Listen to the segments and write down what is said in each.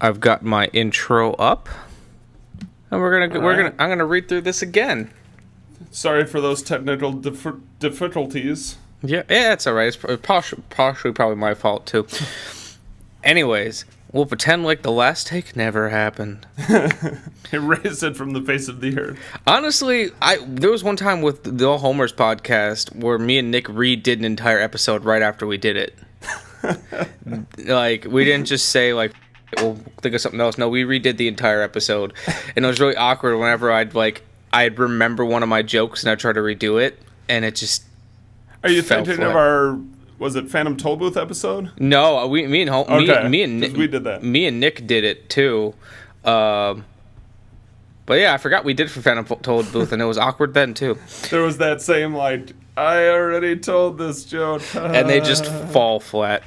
I've got my intro up, and I'm gonna read through this again. Sorry for those technical difficulties. Yeah, it's all right. It's partially probably my fault too. Anyways, we'll pretend like the last take never happened. Erase it from the face of the earth. Honestly, there was one time with the All Homers podcast where me and Nick redid an entire episode right after we did it. Like, we didn't just say, like, we'll think of something else. No, we redid the entire episode. And it was really awkward whenever I'd remember one of my jokes and I'd try to redo it, and it just Are you thinking of our, was it Phantom Tollbooth episode? No, me and Nick, we did that. Me and Nick did it too. But yeah, I forgot we did it for Phantom Tollbooth, and it was awkward then too. There was that same, like, I already told this joke. And they just fall flat.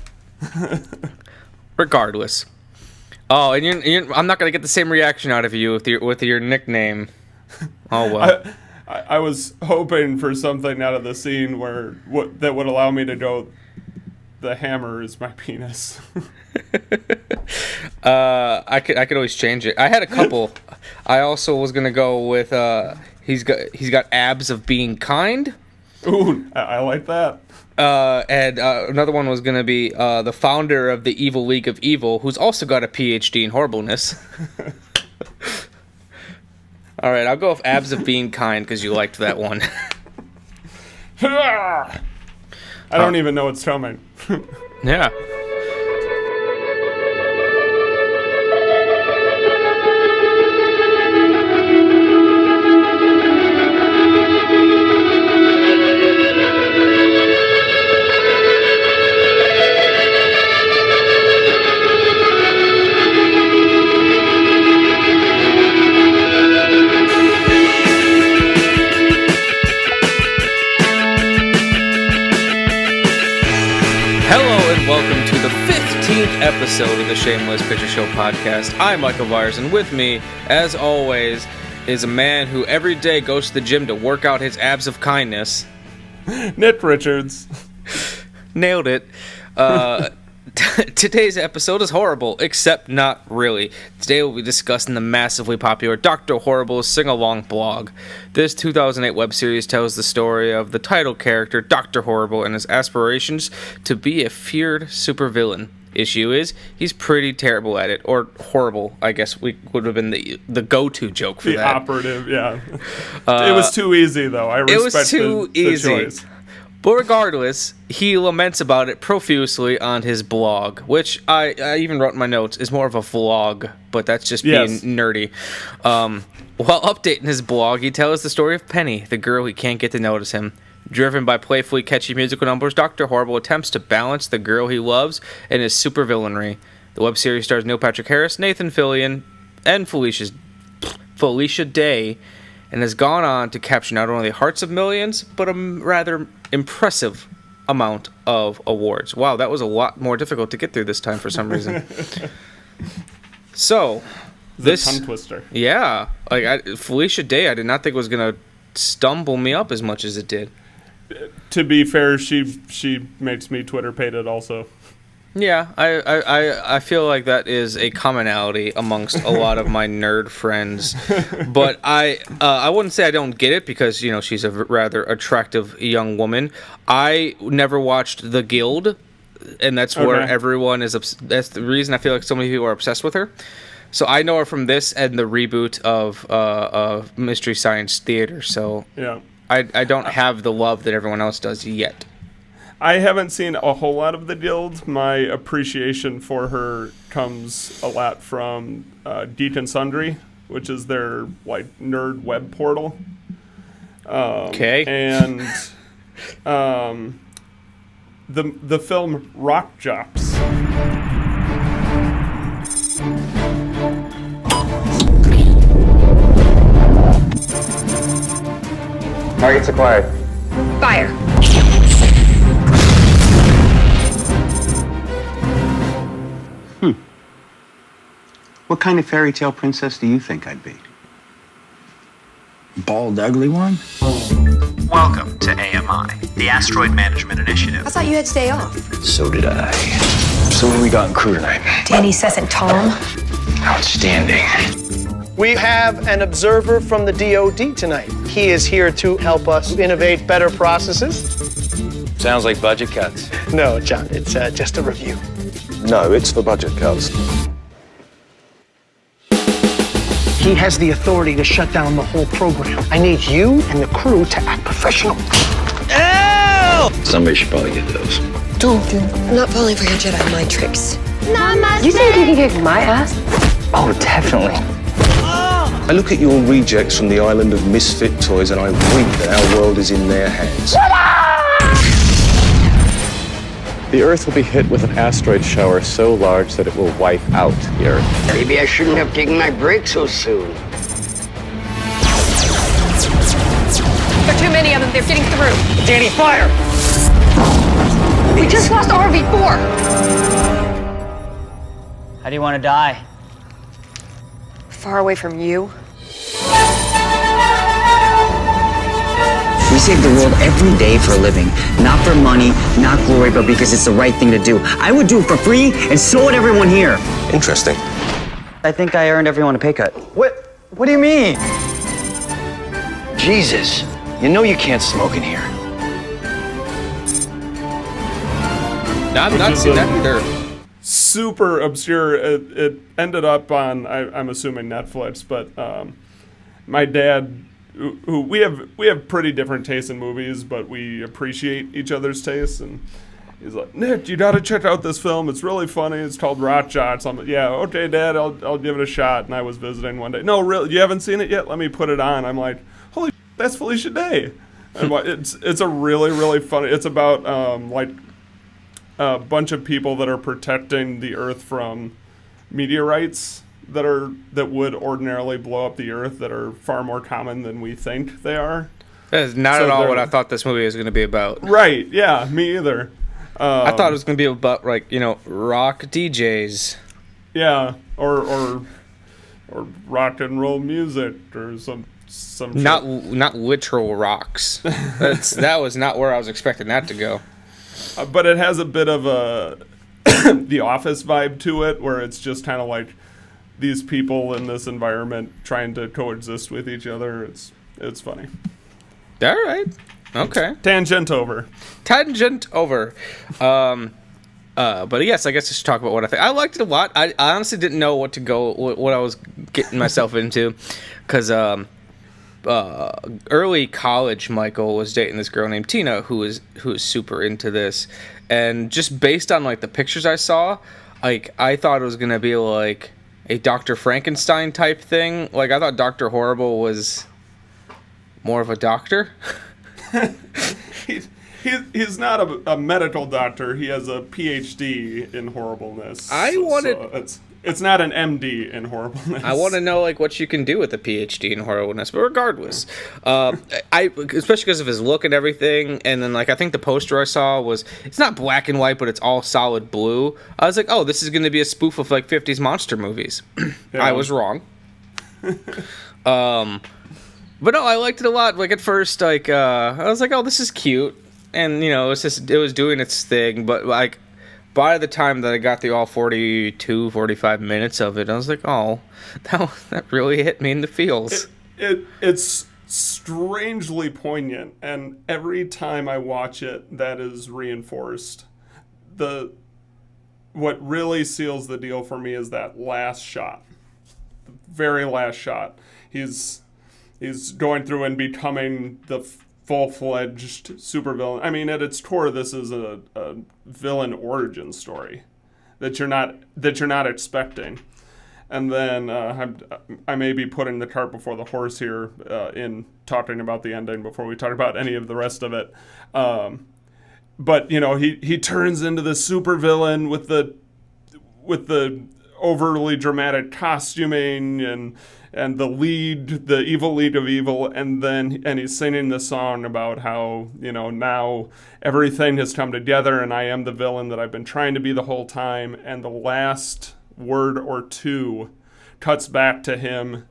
Regardless. Oh, and I'm not going to get the same reaction out of you with your nickname. Oh, well. I was hoping for something out of the scene that would allow me to go, the hammer is my penis. I could always change it. I had a couple. I also was going to go with he's got abs of being kind. Ooh, I like that. And another one was going to be the founder of the Evil League of Evil, who's also got a PhD in horribleness. All right, I'll go with abs of being kind because you liked that one. I don't even know what's coming. Yeah. Welcome to the 15th episode of the Shamelist Picture Show podcast. I'm Michael Myers, and with me, as always, is a man who every day goes to the gym to work out his abs of kindness. Nick Richards. Nailed it. Today's episode is horrible, except not really. Today we'll be discussing the massively popular Dr. Horrible's sing-along blog. This 2008 web series tells the story of the title character, Dr. Horrible, and his aspirations to be a feared supervillain. Issue is, he's pretty terrible at it, or horrible, I guess would have been the go-to joke for that. The operative, yeah. It was too easy, though. I respect the choice. But regardless, he laments about it profusely on his blog, which I even wrote in my notes is more of a vlog, but that's just being nerdy. While updating his blog, he tells the story of Penny, the girl he can't get to notice him. Driven by playfully catchy musical numbers, Dr. Horrible attempts to balance the girl he loves and his supervillainry. The web series stars Neil Patrick Harris, Nathan Fillion, and Felicia Day, and has gone on to capture not only the hearts of millions, but a rather impressive amount of awards. Wow, that was a lot more difficult to get through this time for some reason. So, this tongue twister. Yeah, Felicia Day, I did not think was gonna stumble me up as much as it did. To be fair, she makes me Twitter paid it also. Yeah, I feel like that is a commonality amongst a lot of my nerd friends, but I wouldn't say I don't get it because she's a rather attractive young woman. I never watched The Guild, and that's where everyone is. That's the reason I feel like so many people are obsessed with her. So I know her from this and the reboot of Mystery Science Theater. So yeah, I don't have the love that everyone else does yet. I haven't seen a whole lot of The Guild. My appreciation for her comes a lot from Geek and Sundry, which is their nerd web portal. Okay. And the film Rock Jocks. Target acquired. Fire. What kind of fairy tale princess do you think I'd be? Bald, ugly one? Welcome to AMI, the Asteroid Management Initiative. I thought you had to stay off. So did I. So what do we got in crew tonight? Danny, Seth, and Tom. Outstanding. We have an observer from the DOD tonight. He is here to help us innovate better processes. Sounds like budget cuts. No, John, it's just a review. No, it's for budget cuts. He has the authority to shut down the whole program. I need you and the crew to act professional. Somebody should probably get those. Don't do it. I'm not falling for your Jedi mind tricks. You think you can kick my ass? Oh, definitely. I look at your rejects from the island of misfit toys and I weep that our world is in their hands. The Earth will be hit with an asteroid shower so large that it will wipe out the Earth. Maybe I shouldn't have taken my break so soon. There are too many of them. They're getting through. Danny, fire! We just lost RV4. How do you want to die? Far away from you. We save the world every day for a living. Not for money, not glory, but because it's the right thing to do. I would do it for free, and so would everyone here. Interesting. I think I earned everyone a pay cut. What do you mean? Jesus, you know you can't smoke in here. No, I've not seen that either. Super obscure. It ended up on, I'm assuming Netflix, but my dad, who we have pretty different tastes in movies, but we appreciate each other's tastes, and he's like, Nick, you gotta check out this film. It's really funny. It's called Rock Shots. I'm like, yeah, okay, Dad, I'll give it a shot. And I was visiting one day. No, really, you haven't seen it yet? Let me put it on. I'm like, holy, that's Felicia Day. And it's a really, really funny. It's about a bunch of people that are protecting the Earth from meteorites that would ordinarily blow up the Earth, that are far more common than we think they are. That is not at all what I thought this movie was going to be about. Right? Yeah, me either. I thought it was going to be about rock DJs. Yeah, or rock and roll music or some shit. Not literal rocks. That was not where I was expecting that to go. But it has a bit of a The Office vibe to it, where it's just kind of like these people in this environment trying to coexist with each other. It's funny. All right. Okay. Tangent over. But yes, I guess I should talk about what I think. I liked it a lot. I honestly didn't know what I was getting myself into, because early college, Michael was dating this girl named Tina who is super into this, and just based on like the pictures I saw, like I thought it was gonna be like a Dr. Frankenstein type thing. Like I thought Dr. Horrible was more of a doctor. He's not a medical doctor. He has a PhD in horribleness. It's not an MD in horribleness. I want to know like what you can do with a PhD in horribleness, but regardless, especially because of his look and everything, and then like I think the poster I saw it's not black and white, but it's all solid blue. I was like, oh, this is going to be a spoof of like 50s monster movies. Yeah. I was wrong. But no, I liked it a lot. Like at first, like I was like, oh, this is cute, and it was doing its thing, but like. By the time that I got through all 45 minutes of it, I was like, oh, that really hit me in the feels. It's strangely poignant, and every time I watch it, that is reinforced. What really seals the deal for me is that last shot. The very last shot. He's going through and becoming the full-fledged supervillain. I mean, at its core, this is a villain origin story that you're not expecting. And then I may be putting the cart before the horse here in talking about the ending before we talk about any of the rest of it. But he turns into the supervillain with the overly dramatic costuming and the evil league of evil, and he's singing the song about how, now everything has come together and I am the villain that I've been trying to be the whole time, and the last word or two cuts back to him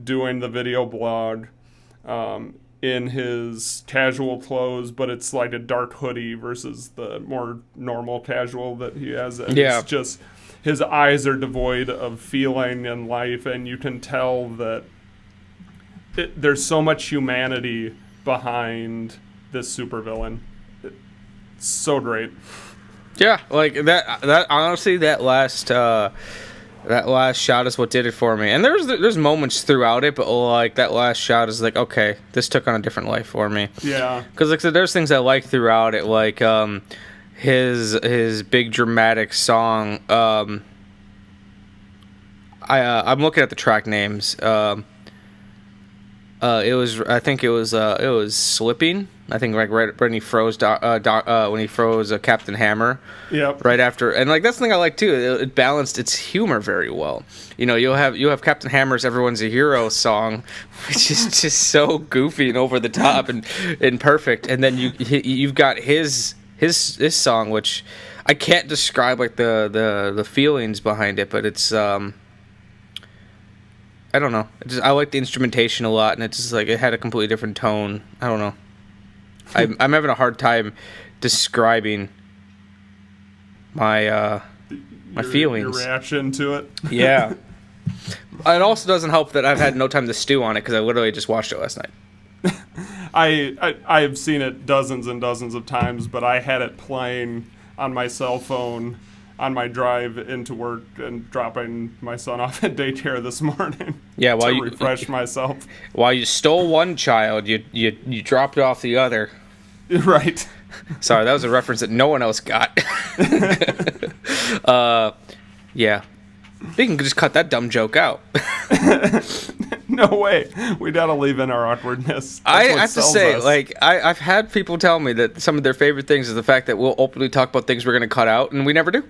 doing the video blog in his casual clothes, but it's like a dark hoodie versus the more normal casual that he has. And his eyes are devoid of feeling and life, and you can tell that there's so much humanity behind this supervillain. It's so great. Yeah, like that honestly, that last shot is what did it for me. And there's moments throughout it, but like that last shot is like, okay, this took on a different life for me. Yeah. Because like there's things I like throughout it, like his big dramatic song. I'm looking at the track names. It was Slipping. I think like right when he froze Captain Hammer. Yep. Right after, and like that's the thing I like too. It balanced its humor very well. You know, you'll have Captain Hammer's "Everyone's a Hero" song, which is just so goofy and over the top and perfect. And then you've got his song, which I can't describe like the feelings behind it, but it's I don't know. I like the instrumentation a lot, and it's just like it had a completely different tone. I don't know. I'm having a hard time describing my feelings. Your reaction to it. Yeah. It also doesn't help that I've had no time to stew on it because I literally just watched it last night. I've seen it dozens and dozens of times, but I had it playing on my cell phone on my drive into work and dropping my son off at daycare this morning. Yeah, to refresh myself. While you stole one child, you dropped off the other. Right. Sorry, that was a reference that no one else got. Yeah. They can just cut that dumb joke out. No way. We gotta leave in our awkwardness. I have to say, like, I've had people tell me that some of their favorite things is the fact that we'll openly talk about things we're going to cut out, and we never do.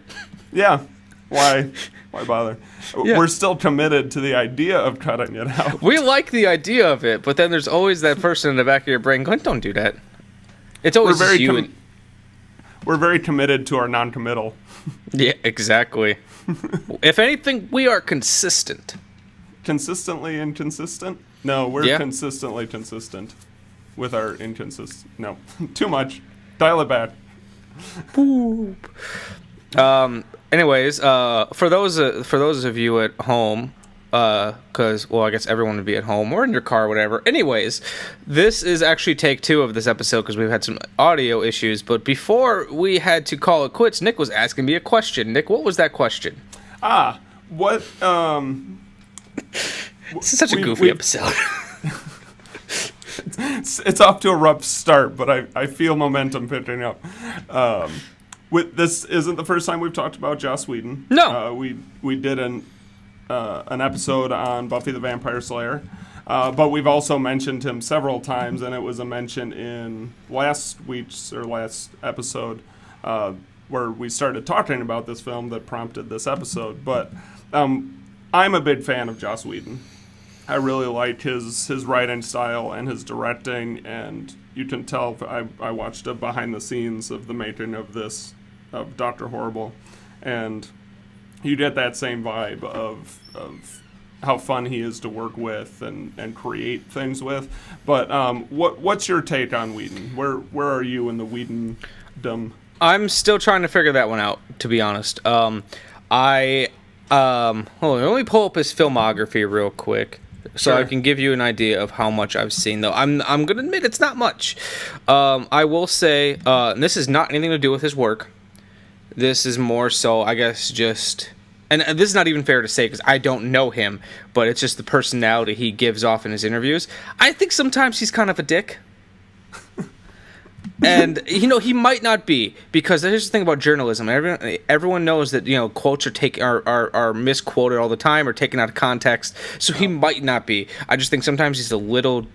Yeah. Why bother? Yeah. We're still committed to the idea of cutting it out. We like the idea of it, but then there's always that person in the back of your brain going, don't do that. It's always you. We're very committed to our non-committal. Yeah, exactly. If anything, we are consistent. Consistently inconsistent? No, we're consistently consistent with our inconsistent. No, too much. Dial it back. Boop. Anyways, for those of you at home, because I guess everyone would be at home or in your car or whatever. Anyways, this is actually take 2 of this episode because we've had some audio issues. But before we had to call it quits, Nick was asking me a question. Nick, what was that question? What? This is such a goofy episode. It's off to a rough start, but I feel momentum picking up. This isn't the first time we've talked about Joss Whedon. No. We did an episode on Buffy the Vampire Slayer, but we've also mentioned him several times, and it was a mention in last episode where we started talking about this film that prompted this episode. But I'm a big fan of Joss Whedon. I really like his writing style and his directing, and you can tell I watched a behind the scenes of the making of Dr. Horrible, and you get that same vibe of how fun he is to work with and create things with. But what's your take on Whedon? Where are you in the Whedon-dom? I'm still trying to figure that one out, to be honest. Hold on, let me pull up his filmography real quick so I can give you an idea of how much I've seen, though. I'm gonna admit it's not much. I will say, and this has not anything to do with his work. This is more so, I guess, just... And this is not even fair to say because I don't know him, but it's just the personality he gives off in his interviews. I think sometimes he's kind of a dick. And, he might not be, because here's the thing about journalism. Everyone knows that, quotes are misquoted all the time or taken out of context, so he might not be. I just think sometimes he's a little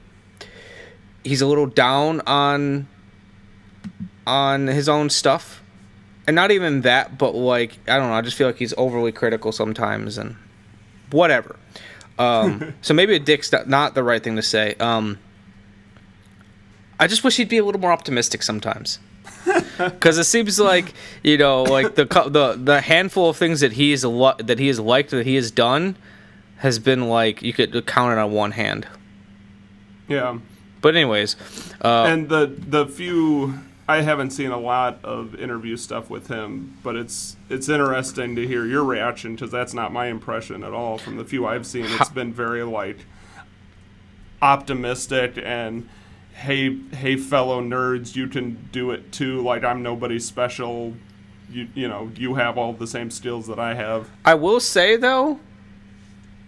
down on his own stuff. And not even that, but, I don't know, I just feel like he's overly critical sometimes, and whatever. So maybe a dick's not the right thing to say. I just wish he'd be a little more optimistic sometimes. Because it seems like, the handful of things that he has liked, that he has done, has been, you could count it on one hand. Yeah. But anyways. And the few I haven't seen a lot of interview stuff with him, but it's interesting to hear your reaction, because that's not my impression at all. From the few I've seen, it's been very like optimistic and hey fellow nerds, you can do it too. Like, I'm nobody special. You know, you have all the same skills that I have. I will say though,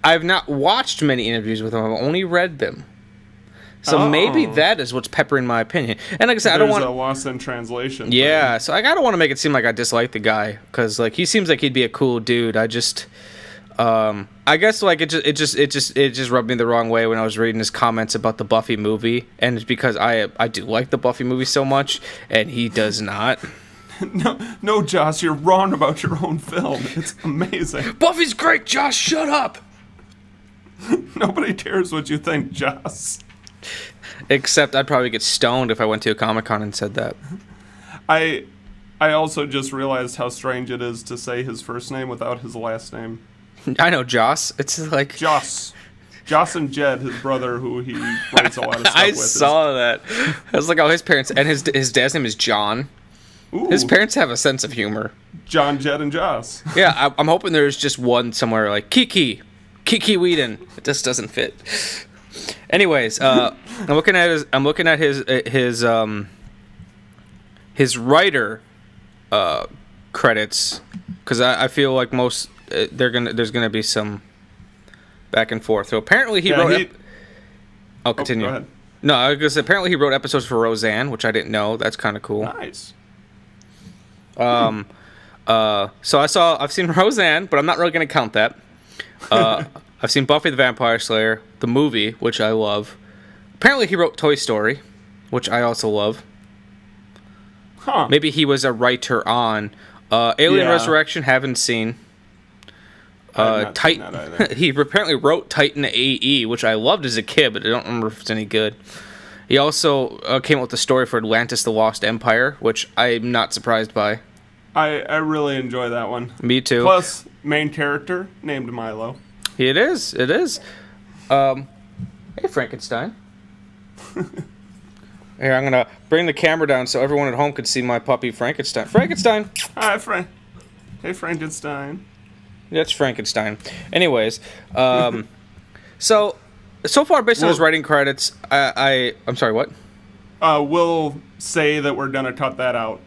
I've not watched many interviews with him. I've only read them. So maybe that is what's peppering my opinion. And like I said, I don't want a loss in translation. Yeah, so I don't want to make it seem like I dislike the guy, because like he seems like he'd be a cool dude. I just, I guess like it just rubbed me the wrong way when I was reading his comments about the Buffy movie, and it's because I do like the Buffy movie so much, and he does not. No, Joss, you're wrong about your own film. It's amazing. Buffy's great, Joss. Shut up. Nobody cares what you think, Joss. Except I'd probably get stoned if I went to a Comic-Con and said that. I also just realized how strange it is to say his first name without his last name. I know, Joss. It's like... Joss and Jed, his brother, who he writes a lot of stuff I with. saw that. I was like, oh, his parents... And his dad's name is John. Ooh. His parents have a sense of humor. John, Jed, and Joss. Yeah, I'm hoping there's just one somewhere like Kiki Whedon. It just doesn't fit. Anyways, I'm looking at his writer credits, because I feel like most there's gonna be some back and forth. So apparently he wrote. I'll continue. Go ahead. No, because apparently he wrote episodes for Roseanne, which I didn't know. That's kind of cool. Nice. So I've seen Roseanne, but I'm not really gonna count that. I've seen Buffy the Vampire Slayer, the movie, which I love. Apparently he wrote Toy Story, which I also love. Huh. Maybe he was a writer on Alien Resurrection, haven't seen. Titan. Seen that either. He apparently wrote Titan AE, which I loved as a kid, but I don't remember if it's any good. He also came up with the story for Atlantis the Lost Empire, which I'm not surprised by. I really enjoy that one. Me too. Plus, main character named Milo. It is. Hey, Frankenstein. Here, I'm gonna bring the camera down so everyone at home could see my puppy Frankenstein. Frankenstein. Hi, Hey, Frankenstein. That's Frankenstein. Anyways, so far based on his writing credits, I'm sorry, what? We'll say that we're gonna cut that out,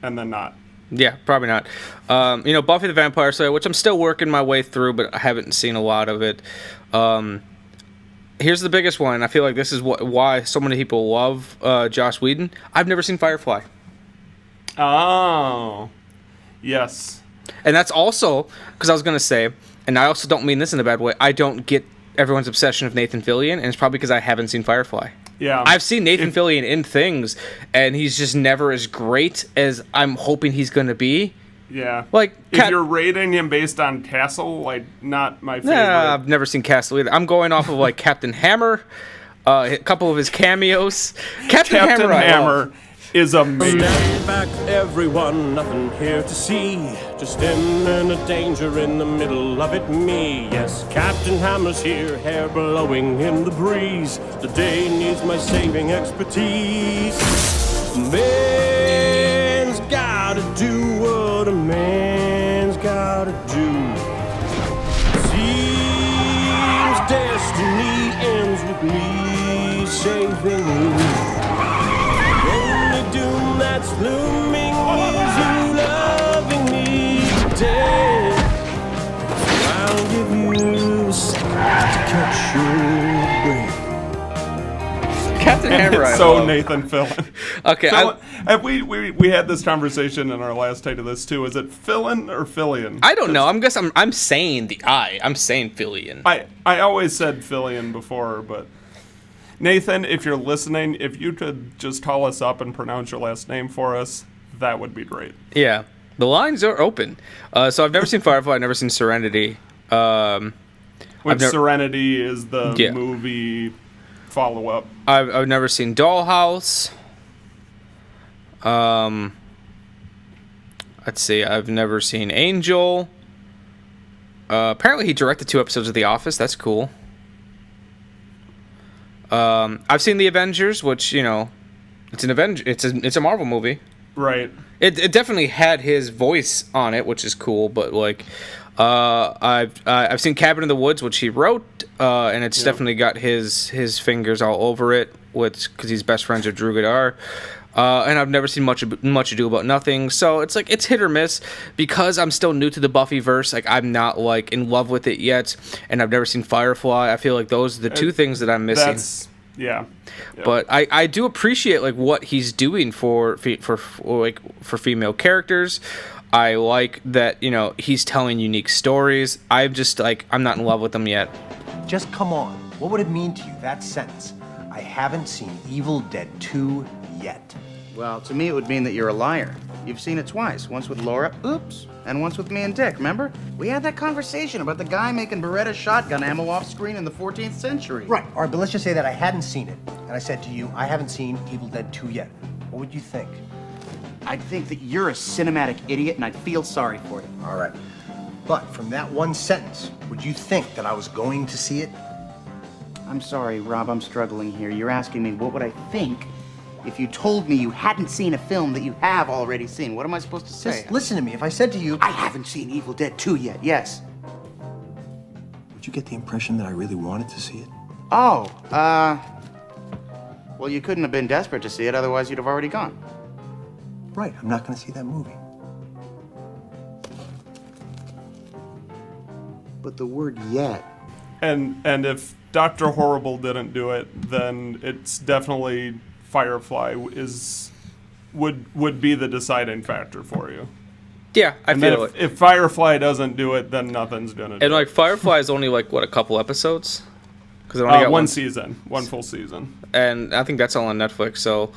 and then not. Yeah, probably not. Buffy the Vampire Slayer, which I'm still working my way through, but I haven't seen a lot of it. Here's the biggest one. I feel like this is why so many people love Joss Whedon. I've never seen Firefly. Oh, yes. And that's also, because I was going to say, and I also don't mean this in a bad way, I don't get everyone's obsession with Nathan Fillion, and it's probably because I haven't seen Firefly. Yeah, I've seen Nathan Fillion in things, and he's just never as great as I'm hoping he's going to be. Yeah. Like, if you're rating him based on Castle, like, not my favorite. Nah, I've never seen Castle either. I'm going off of, like, Captain Hammer, a couple of his cameos. Captain Hammer is amazing. Stand back, everyone, nothing here to see. Just imminent danger in the middle of it, me. Yes, Captain Hammer's here, hair blowing in the breeze. The day needs my saving expertise. Man's gotta do what a man's gotta do. Seems destiny ends with me saving you. Doom that's looming is you loving me to death. So I'll give you a second to catch your breath. Captain Hammer. It's so Nathan Fillion. Okay, have we had this conversation in our last take of this too? Is it Fillion or Fillion? I don't know. I'm saying the I. I'm saying Fillion. I always said Fillion before, but. Nathan, if you're listening, if you could just call us up and pronounce your last name for us, that would be great. Yeah, the lines are open. So I've never seen Firefly. I've never seen Serenity. Serenity is the movie follow-up. I've never seen Dollhouse. Let's see. I've never seen Angel. Apparently, he directed 2 episodes of The Office. That's cool. I've seen The Avengers, which, It's an It's a Marvel movie. Right. It definitely had his voice on it, which is cool. But like, I've seen Cabin in the Woods, which he wrote, and it's definitely got his fingers all over it, because he's best friends with Drew Goddard. And I've never seen Much Ado About Nothing, so it's like it's hit or miss because I'm still new to the Buffyverse. Like I'm not like in love with it yet, and I've never seen Firefly. I feel like those are the two things that I'm missing. But I do appreciate like what he's doing for female characters. I like that he's telling unique stories. I'm not in love with them yet. Just come on. What would it mean to you, that sentence? I haven't seen Evil Dead 2 yet. Well, to me, it would mean that you're a liar. You've seen it twice. Once with Laura, oops, and once with me and Dick, remember? We had that conversation about the guy making Beretta shotgun ammo off screen in the 14th century. Right, all right, but let's just say that I hadn't seen it. And I said to you, I haven't seen Evil Dead 2 yet. What would you think? I'd think that you're a cinematic idiot, and I'd feel sorry for you. All right. But from that one sentence, would you think that I was going to see it? I'm sorry, Rob, I'm struggling here. You're asking me what would I think if you told me you hadn't seen a film that you have already seen. What am I supposed to say? Just listen to me. If I said to you, I haven't seen Evil Dead 2 yet, yes. Would you get the impression that I really wanted to see it? Oh, well, you couldn't have been desperate to see it, otherwise you'd have already gone. Right, I'm not going to see that movie. But the word yet. And if Dr. Horrible didn't do it, then it's definitely Firefly would be the deciding factor for you. Yeah, I feel it. If Firefly doesn't do it, then nothing's gonna do it. And like Firefly is only like a couple episodes? Because it only got one season, one full season. And I think that's all on Netflix, so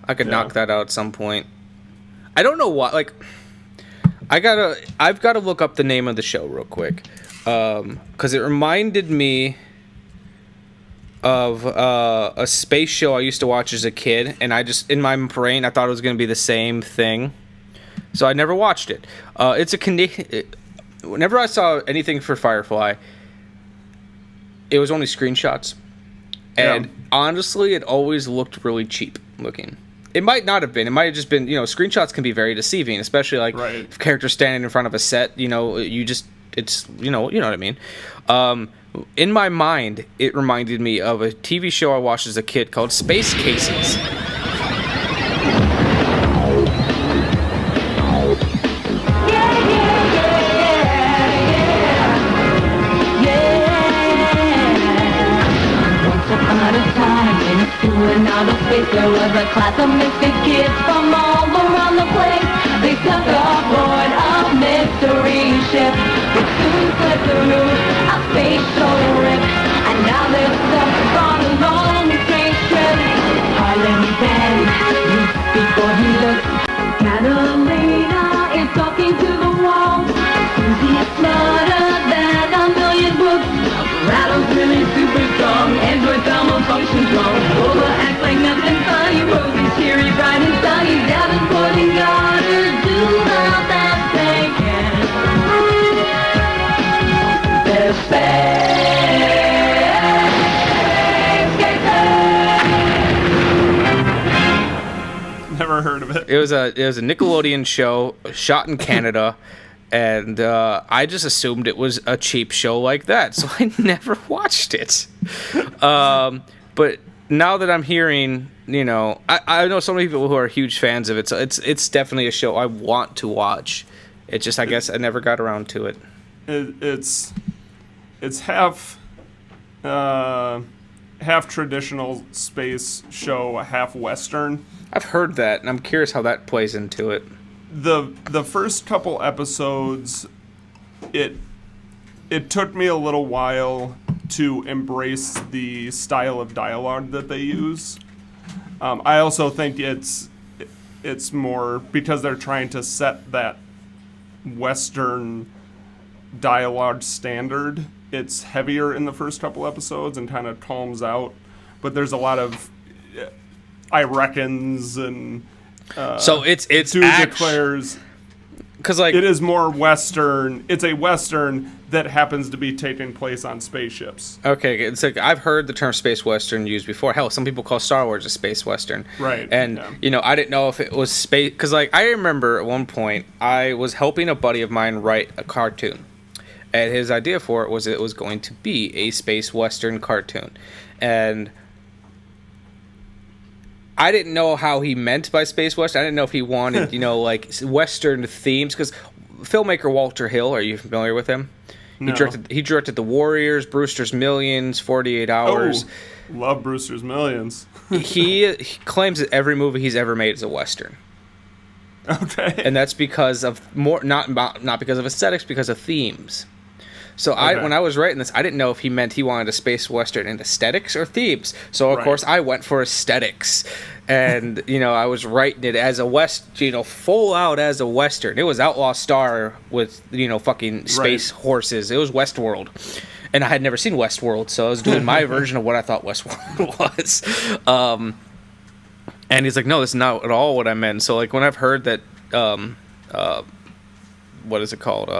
I could knock that out at some point. I don't know why. Like, I've got to look up the name of the show real quick, because it reminded me of a space show I used to watch as a kid, and I just, in my brain, I thought it was going to be the same thing, so I never watched it. It's a Canadian. Whenever I saw anything for Firefly, it was only screenshots, and honestly, it always looked really cheap looking. It might not have been. It might have just been. Screenshots can be very deceiving, especially like if characters standing in front of a set. It's you know what I mean. In my mind, it reminded me of a TV show I watched as a kid called Space Cases. Another space, there was a class of misfit kids from all around the place. They took aboard a mystery ship, which soon set the route a spatial rift. And now they're stuck on a long strange trip. Harlan Ben looks before he looks. Catalina is talking to the wall. Susie is smarter than a million books. Rattle's really super strong. Android Thelma functions wrong. Over acts like nothing funny. Rosie's cheery, bright and sunny. Davenport and Goddard do the best they can. They're space. Never heard of it. It was a Nickelodeon show shot in Canada. And I just assumed it was a cheap show like that, so I never watched it. But now that I'm hearing, I know so many people who are huge fans of it, so it's definitely a show I want to watch. It just, I guess, I never got around to it. It's half traditional space show, half Western. I've heard that, and I'm curious how that plays into it. The first couple episodes, it took me a little while to embrace the style of dialogue that they use. I also think it's more because they're trying to set that Western dialogue standard. It's heavier in the first couple episodes and kind of calms out, but there's a lot of I reckons and so it's declares. because like it is more Western. It's a Western that happens to be taking place on spaceships. Okay, it's like I've heard the term space Western used before. Hell, some people call Star Wars a space Western. Right. And I didn't know if it was space because like I remember at one point I was helping a buddy of mine write a cartoon, and his idea for it was going to be a space Western cartoon, and I didn't know how he meant by space Western. I didn't know if he wanted, like Western themes. Because filmmaker Walter Hill, are you familiar with him? No. He directed The Warriors, Brewster's Millions, 48 Hours. Oh, love Brewster's Millions. he claims that every movie he's ever made is a Western. Okay. And that's because of not because of aesthetics, because of themes. So when I was writing this, I didn't know if he meant he wanted a space Western in aesthetics or themes. So of course I went for aesthetics, and I was writing it as a full out as a Western. It was Outlaw Star with fucking space horses. It was Westworld, and I had never seen Westworld, so I was doing my version of what I thought Westworld was. And he's like, no, that's not at all what I meant. So like when I've heard that, what is it called?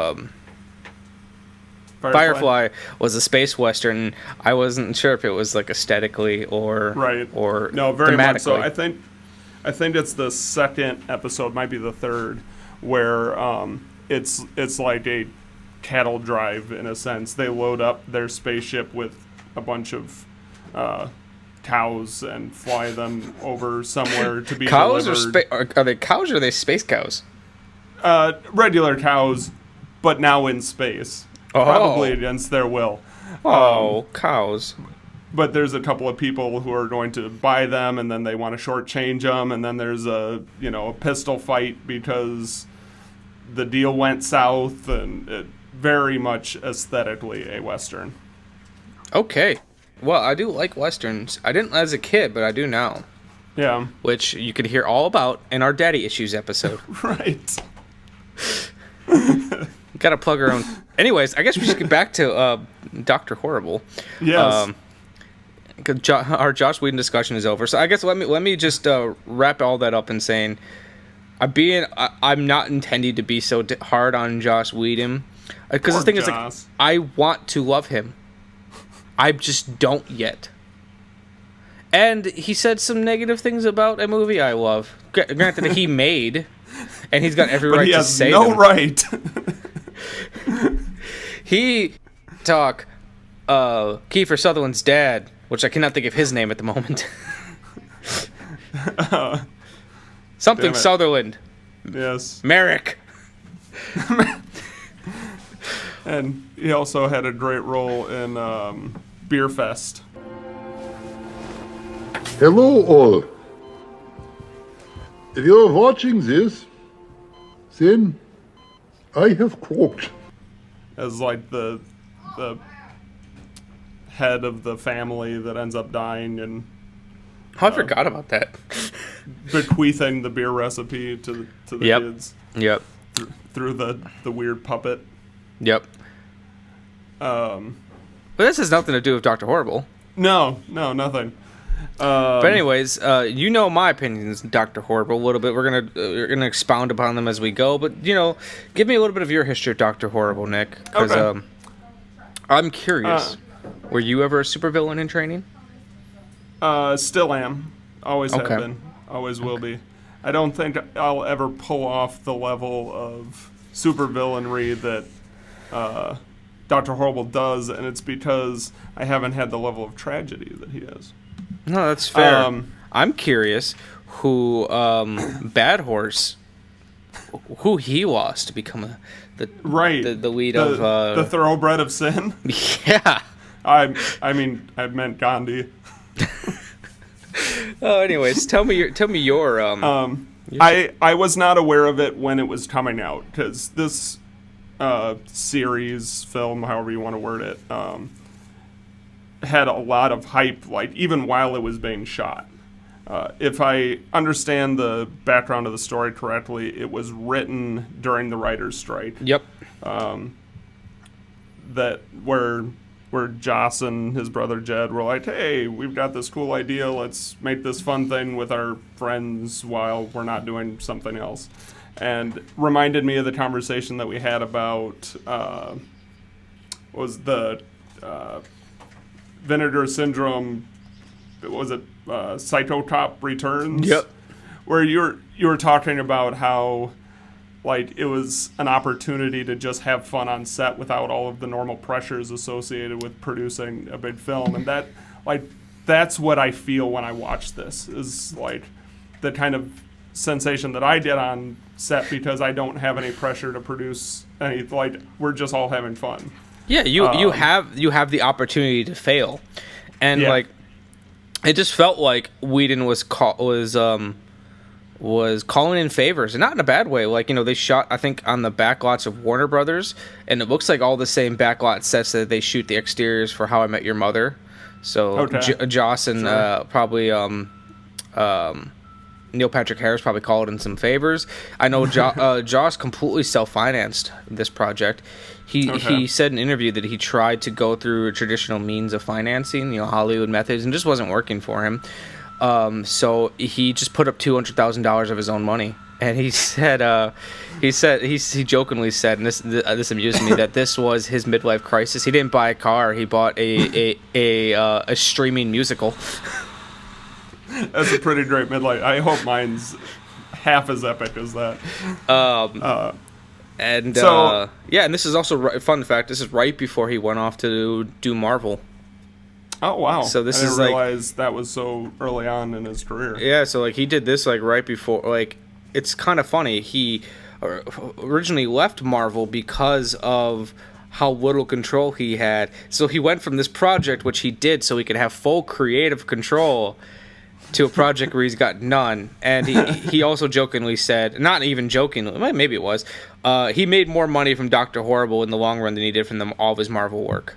Firefly was a space Western. I wasn't sure if it was like aesthetically or no, very much so. thematically. I think it's the second episode, might be the third, where it's like a cattle drive in a sense. They load up their spaceship with a bunch of cows and fly them over somewhere to be cows delivered. Are they cows or are they space cows? Regular cows, but now in space. Probably against their will. Cows. But there's a couple of people who are going to buy them, and then they want to shortchange them, and then there's a pistol fight because the deal went south, and it very much aesthetically a Western. Okay. Well, I do like Westerns. I didn't as a kid, but I do now. Yeah. Which you could hear all about in our Daddy Issues episode. Right. Gotta plug our own. Anyways, I guess we should get back to Dr. Horrible. Yes. Our Joss Whedon discussion is over. So I guess let me just wrap all that up in saying I'm not intending to be so hard on Joss Whedon, because the thing is, like, I want to love him. I just don't yet. And he said some negative things about a movie I love. Granted, he made, and he's got every right to say no them. right. He talk Kiefer Sutherland's dad, which I cannot think of his name at the moment. Something Sutherland. Yes. Merrick. And he also had a great role in Beer Fest. Hello all. If you're watching this, then I have croaked. As like the head of the family that ends up dying and I forgot about that. Bequeathing the beer recipe to the kids. Yep. Through the weird puppet. Yep. But this has nothing to do with Dr. Horrible. No, nothing. But anyways, my opinions, Dr. Horrible, a little bit. We're gonna expound upon them as we go. But give me a little bit of your history of Dr. Horrible, Nick, because I'm curious. Were you ever a supervillain in training? Still am. Always have been. Always will be. I don't think I'll ever pull off the level of supervillainry that Dr. Horrible does, and it's because I haven't had the level of tragedy that he has. No, that's fair. I'm curious who Bad Horse, who he was to become the lead of the thoroughbred of sin. Yeah. I meant Gandhi. Anyways, tell me your I was not aware of it when it was coming out, because this series, film, however you want to word it, had a lot of hype, like even while it was being shot. If I understand the background of the story correctly, it was written during the writer's strike. Yep. That where Joss and his brother Jed were like, hey, we've got this cool idea, let's make this fun thing with our friends while we're not doing something else. and reminded me of the conversation that we had about was the Vinegar Syndrome. Was it Cytotop Returns? Yep. Where you were talking about how like it was an opportunity to just have fun on set without all of the normal pressures associated with producing a big film, and that like that's what I feel when I watch this, is like the kind of sensation that I get on set, because I don't have any pressure to produce any, like we're just all having fun. Yeah, you have the opportunity to fail, and like it just felt like Whedon was calling in favors, and not in a bad way. Like, you know, they shot, I think, on the backlots of Warner Brothers, and it looks like all the same backlot sets that they shoot the exteriors for How I Met Your Mother. So Joss and probably Neil Patrick Harris probably called in some favors. I know Joss completely self-financed this project. He said in an interview that he tried to go through a traditional means of financing, you know, Hollywood methods, and just wasn't working for him. So he just put up $200,000 of his own money, and he jokingly said, and this amused me, that this was his midlife crisis. He didn't buy a car; he bought a streaming musical. That's a pretty great midlife. I hope mine's half as epic as that. And this is also fun fact. This is right before he went off to do Marvel. Oh wow! So this I didn't is realize that was so early on in his career. Yeah, so like he did this like right before. Like it's kind of funny. He originally left Marvel because of how little control he had. So he went from this project, which he did so he could have full creative control, to a project where he's got none. And he also jokingly said, not even jokingly, maybe it was, he made more money from Dr. Horrible in the long run than he did from all of his Marvel work.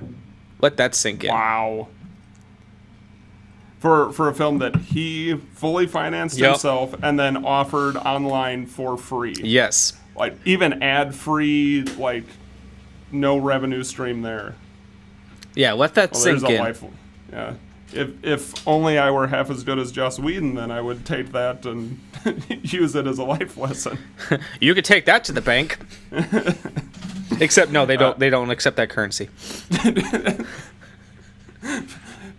Let that sink in. Wow. For a film that he fully financed himself and then offered online for free. Yes. Like, even ad-free, like, no revenue stream there. Yeah, let that sink in. Yeah. If only I were half as good as Joss Whedon, then I would take that and use it as a life lesson. You could take that to the bank. Except, no, they don't accept that currency.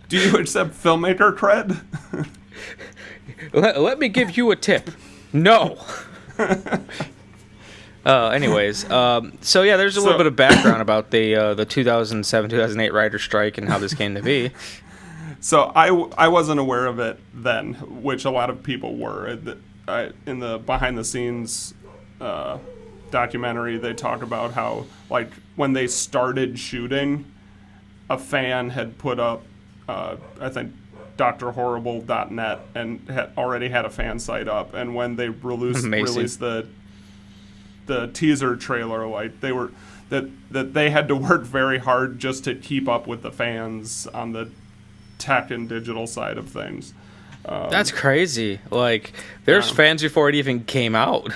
Do you accept filmmaker cred? Let me give you a tip. No. Anyways, so yeah, there's a little bit of background about the 2007-2008 writer strike and how this came to be. So I wasn't aware of it then, which a lot of people were. In the behind the scenes documentary, they talk about how, like, when they started shooting, a fan had put up, I think, drhorrible.net, and already had a fan site up. And when they released the teaser trailer, like, they were that they had to work very hard just to keep up with the fans on the tech and digital side of things. That's crazy. Like, there's fans before it even came out.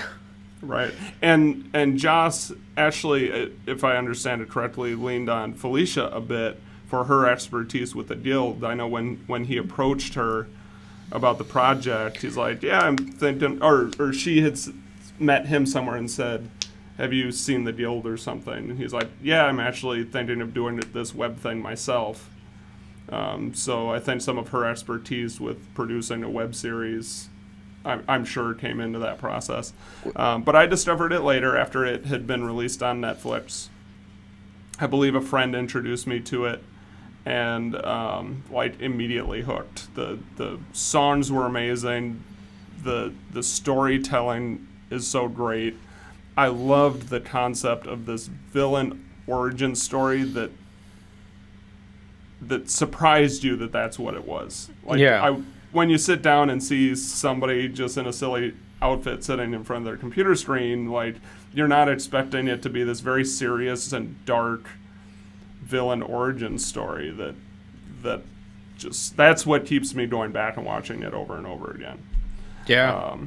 Right. And Joss actually, if I understand it correctly, leaned on Felicia a bit for her expertise with the guild. I know when he approached her about the project, he's like, yeah, I'm thinking, or she had met him somewhere and said, have you seen the guild or something? And he's like, yeah, I'm actually thinking of doing this web thing myself. So I think some of her expertise with producing a web series, I'm sure, came into that process. But I discovered it later after it had been released on Netflix. I believe a friend introduced me to it, and like, immediately hooked. The songs were amazing. The storytelling is so great. I loved the concept of this villain origin story that surprised you that that's what it was. Like, yeah. When you sit down and see somebody just in a silly outfit sitting in front of their computer screen, like, you're not expecting it to be this very serious and dark villain origin story that's what keeps me going back and watching it over and over again. Yeah.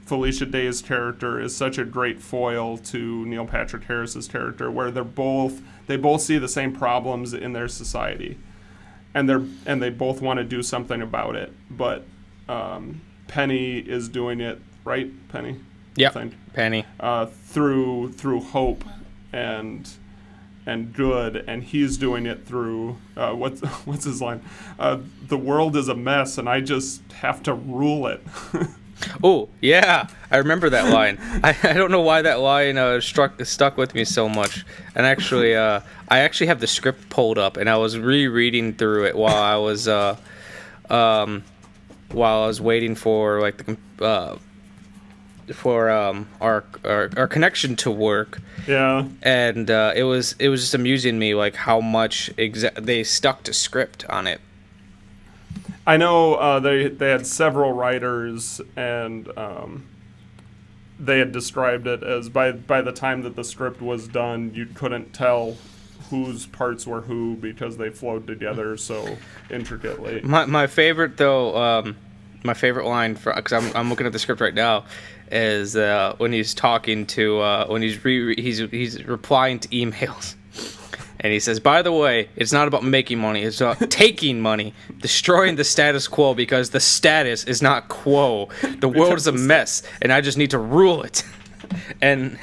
Felicia Day's character is such a great foil to Neil Patrick Harris's character, where they both see the same problems in their society, and they both want to do something about it. But Penny is doing it, right? Penny? Yeah, Penny. Through hope and good, and he's doing it through what's his line? The world is a mess, and I just have to rule it. Oh yeah, I remember that line. I don't know why that line stuck with me so much. And actually, I actually have the script pulled up, and I was rereading through it while I was waiting for like our connection to work. Yeah. And it was just amusing me like how much they stuck to script on it. I know they had several writers, and they had described it as by the time that the script was done, you couldn't tell whose parts were who because they flowed together so intricately. My favorite though, my favorite line because I'm looking at the script right now, is when he's talking to when he's replying to emails. And he says, by the way, it's not about making money. It's about taking money, destroying the status quo because the status is not quo. The world is a mess, and I just need to rule it. And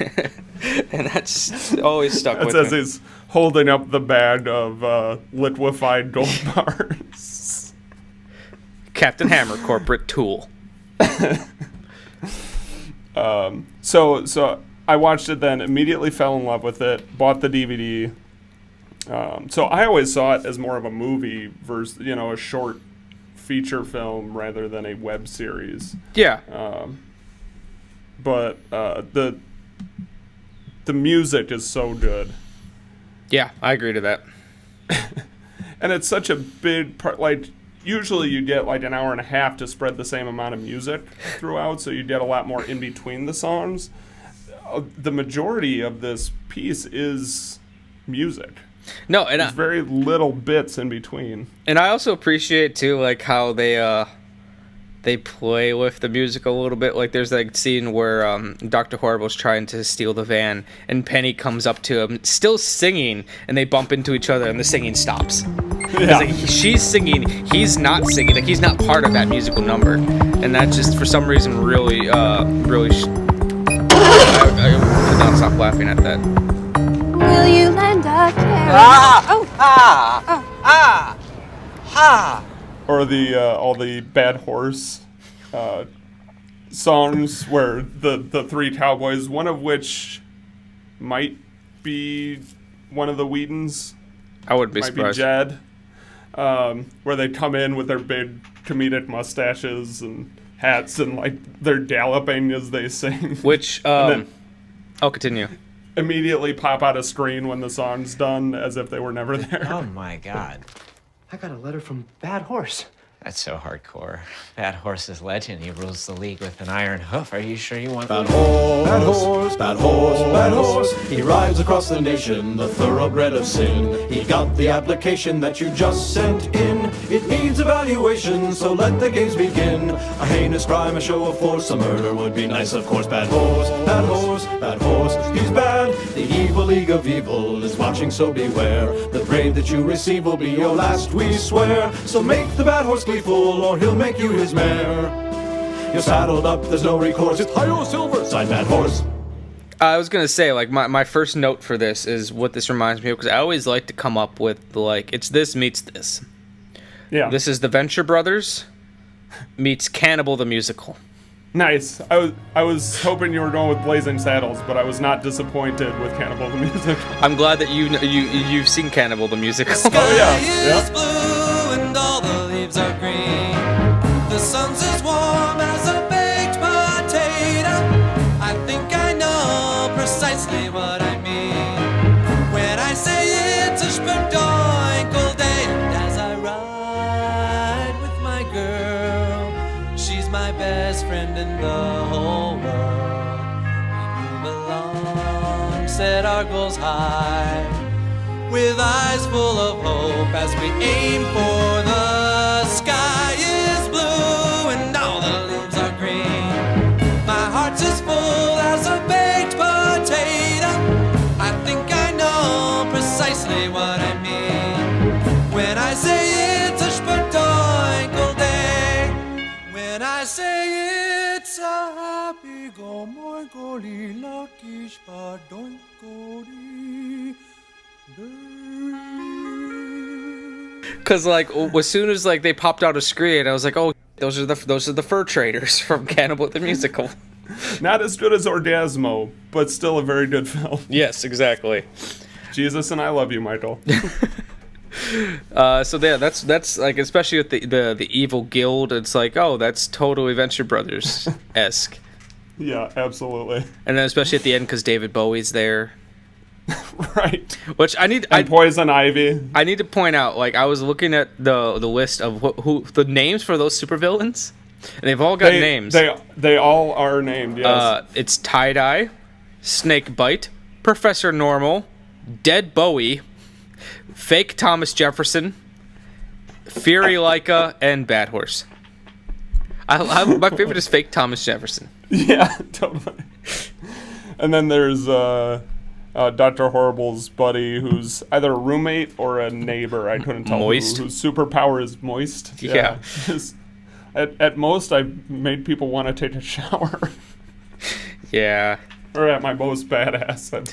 that's always stuck with me. It says he's holding up the bag of liquefied gold bars. Captain Hammer, corporate tool. So I watched it then, immediately fell in love with it, bought the DVD. So I always saw it as more of a movie versus, a short feature film rather than a web series. Yeah. But the music is so good. Yeah, I agree to that. And it's such a big part. Like, usually you get like an hour and a half to spread the same amount of music throughout, so you get a lot more in between the songs. The majority of this piece is music. No, and there's very little bits in between. And I also appreciate too, like how they play with the music a little bit. Like there's like scene where Dr. Horrible's trying to steal the van, and Penny comes up to him, still singing, and they bump into each other, and the singing stops. Yeah. Like, she's singing, he's not singing. Like he's not part of that musical number, and that just for some reason really. I could not stop laughing at that. Will you lend a carrot? Or all the Bad Horse songs where the three cowboys, one of which might be one of the Whedons. I wouldn't be might surprised. Be Jed. Where they come in with their big comedic mustaches and hats, and like they're galloping as they sing. Which I'll continue. Immediately pop out of screen when the song's done, as if they were never there. Oh my god. I got a letter from Bad Horse. That's so hardcore. Bad Horse is legend. He rules the league with an iron hoof. Are you sure you want Bad horse, bad horse, bad horse, bad horse. He rides across the nation, the thoroughbred of sin. He got the application that you just sent in. It needs evaluation, so let the games begin. A heinous crime, a show of force, a murder would be nice, of course. Bad horse, bad horse, bad horse. He's bad. The evil league of evil is watching, so beware. The grade that you receive will be your last, we swear. So make the bad horse gleeful, or he'll make you his mare. You're saddled up, there's no recourse. It's Hi-Yo Silver, signed Bad Horse. I was gonna say, like, my first note for this is what this reminds me of, because I always like to come up with, like, it's this meets this. Yeah. This is the Venture Brothers meets Cannibal the Musical. Nice. I was hoping you were going with Blazing Saddles, but I was not disappointed with Cannibal the Musical. I'm glad that you've seen Cannibal the Musical. Oh yeah. Is blue and all the leaves are green. The sun's as warm as a baked potato. I think I know precisely what I mean when I say it's a spadoinkle day. And as I ride with my girl, she's my best friend in the whole world. We move along, set our goals high, with eyes full of hope as we aim for the sky is blue and all the leaves are green. My heart's as full as a baked potato. I think I know precisely what I mean when I say it's a spadoinkle day. When I say Because like as soon as like they popped out a screen, I was like, oh, those are the fur traders from Cannibal the Musical. Not as good as Orgasmo, but still a very good film. Yes, exactly. Jesus and I love you, Michael. So yeah, that's like, especially with the evil guild, it's like, oh, that's totally Venture Brothers esque. Yeah, absolutely. And then especially at the end because David Bowie's there. Right. Which Poison Ivy. I need to point out, like, I was looking at the list of who the names for those supervillains, and they've all got names. They all are named. Yes. It's Tie Dye, Snake Bite, Professor Normal, Dead Bowie, Fake Thomas Jefferson, Fury Leica, and Bad Horse. My favorite is Fake Thomas Jefferson. Yeah, totally. And then there's Dr. Horrible's buddy, who's either a roommate or a neighbor. I couldn't tell. Moist. Whose superpower is moist. Yeah. At most, I've made people want to take a shower. Yeah. Or at my most badass.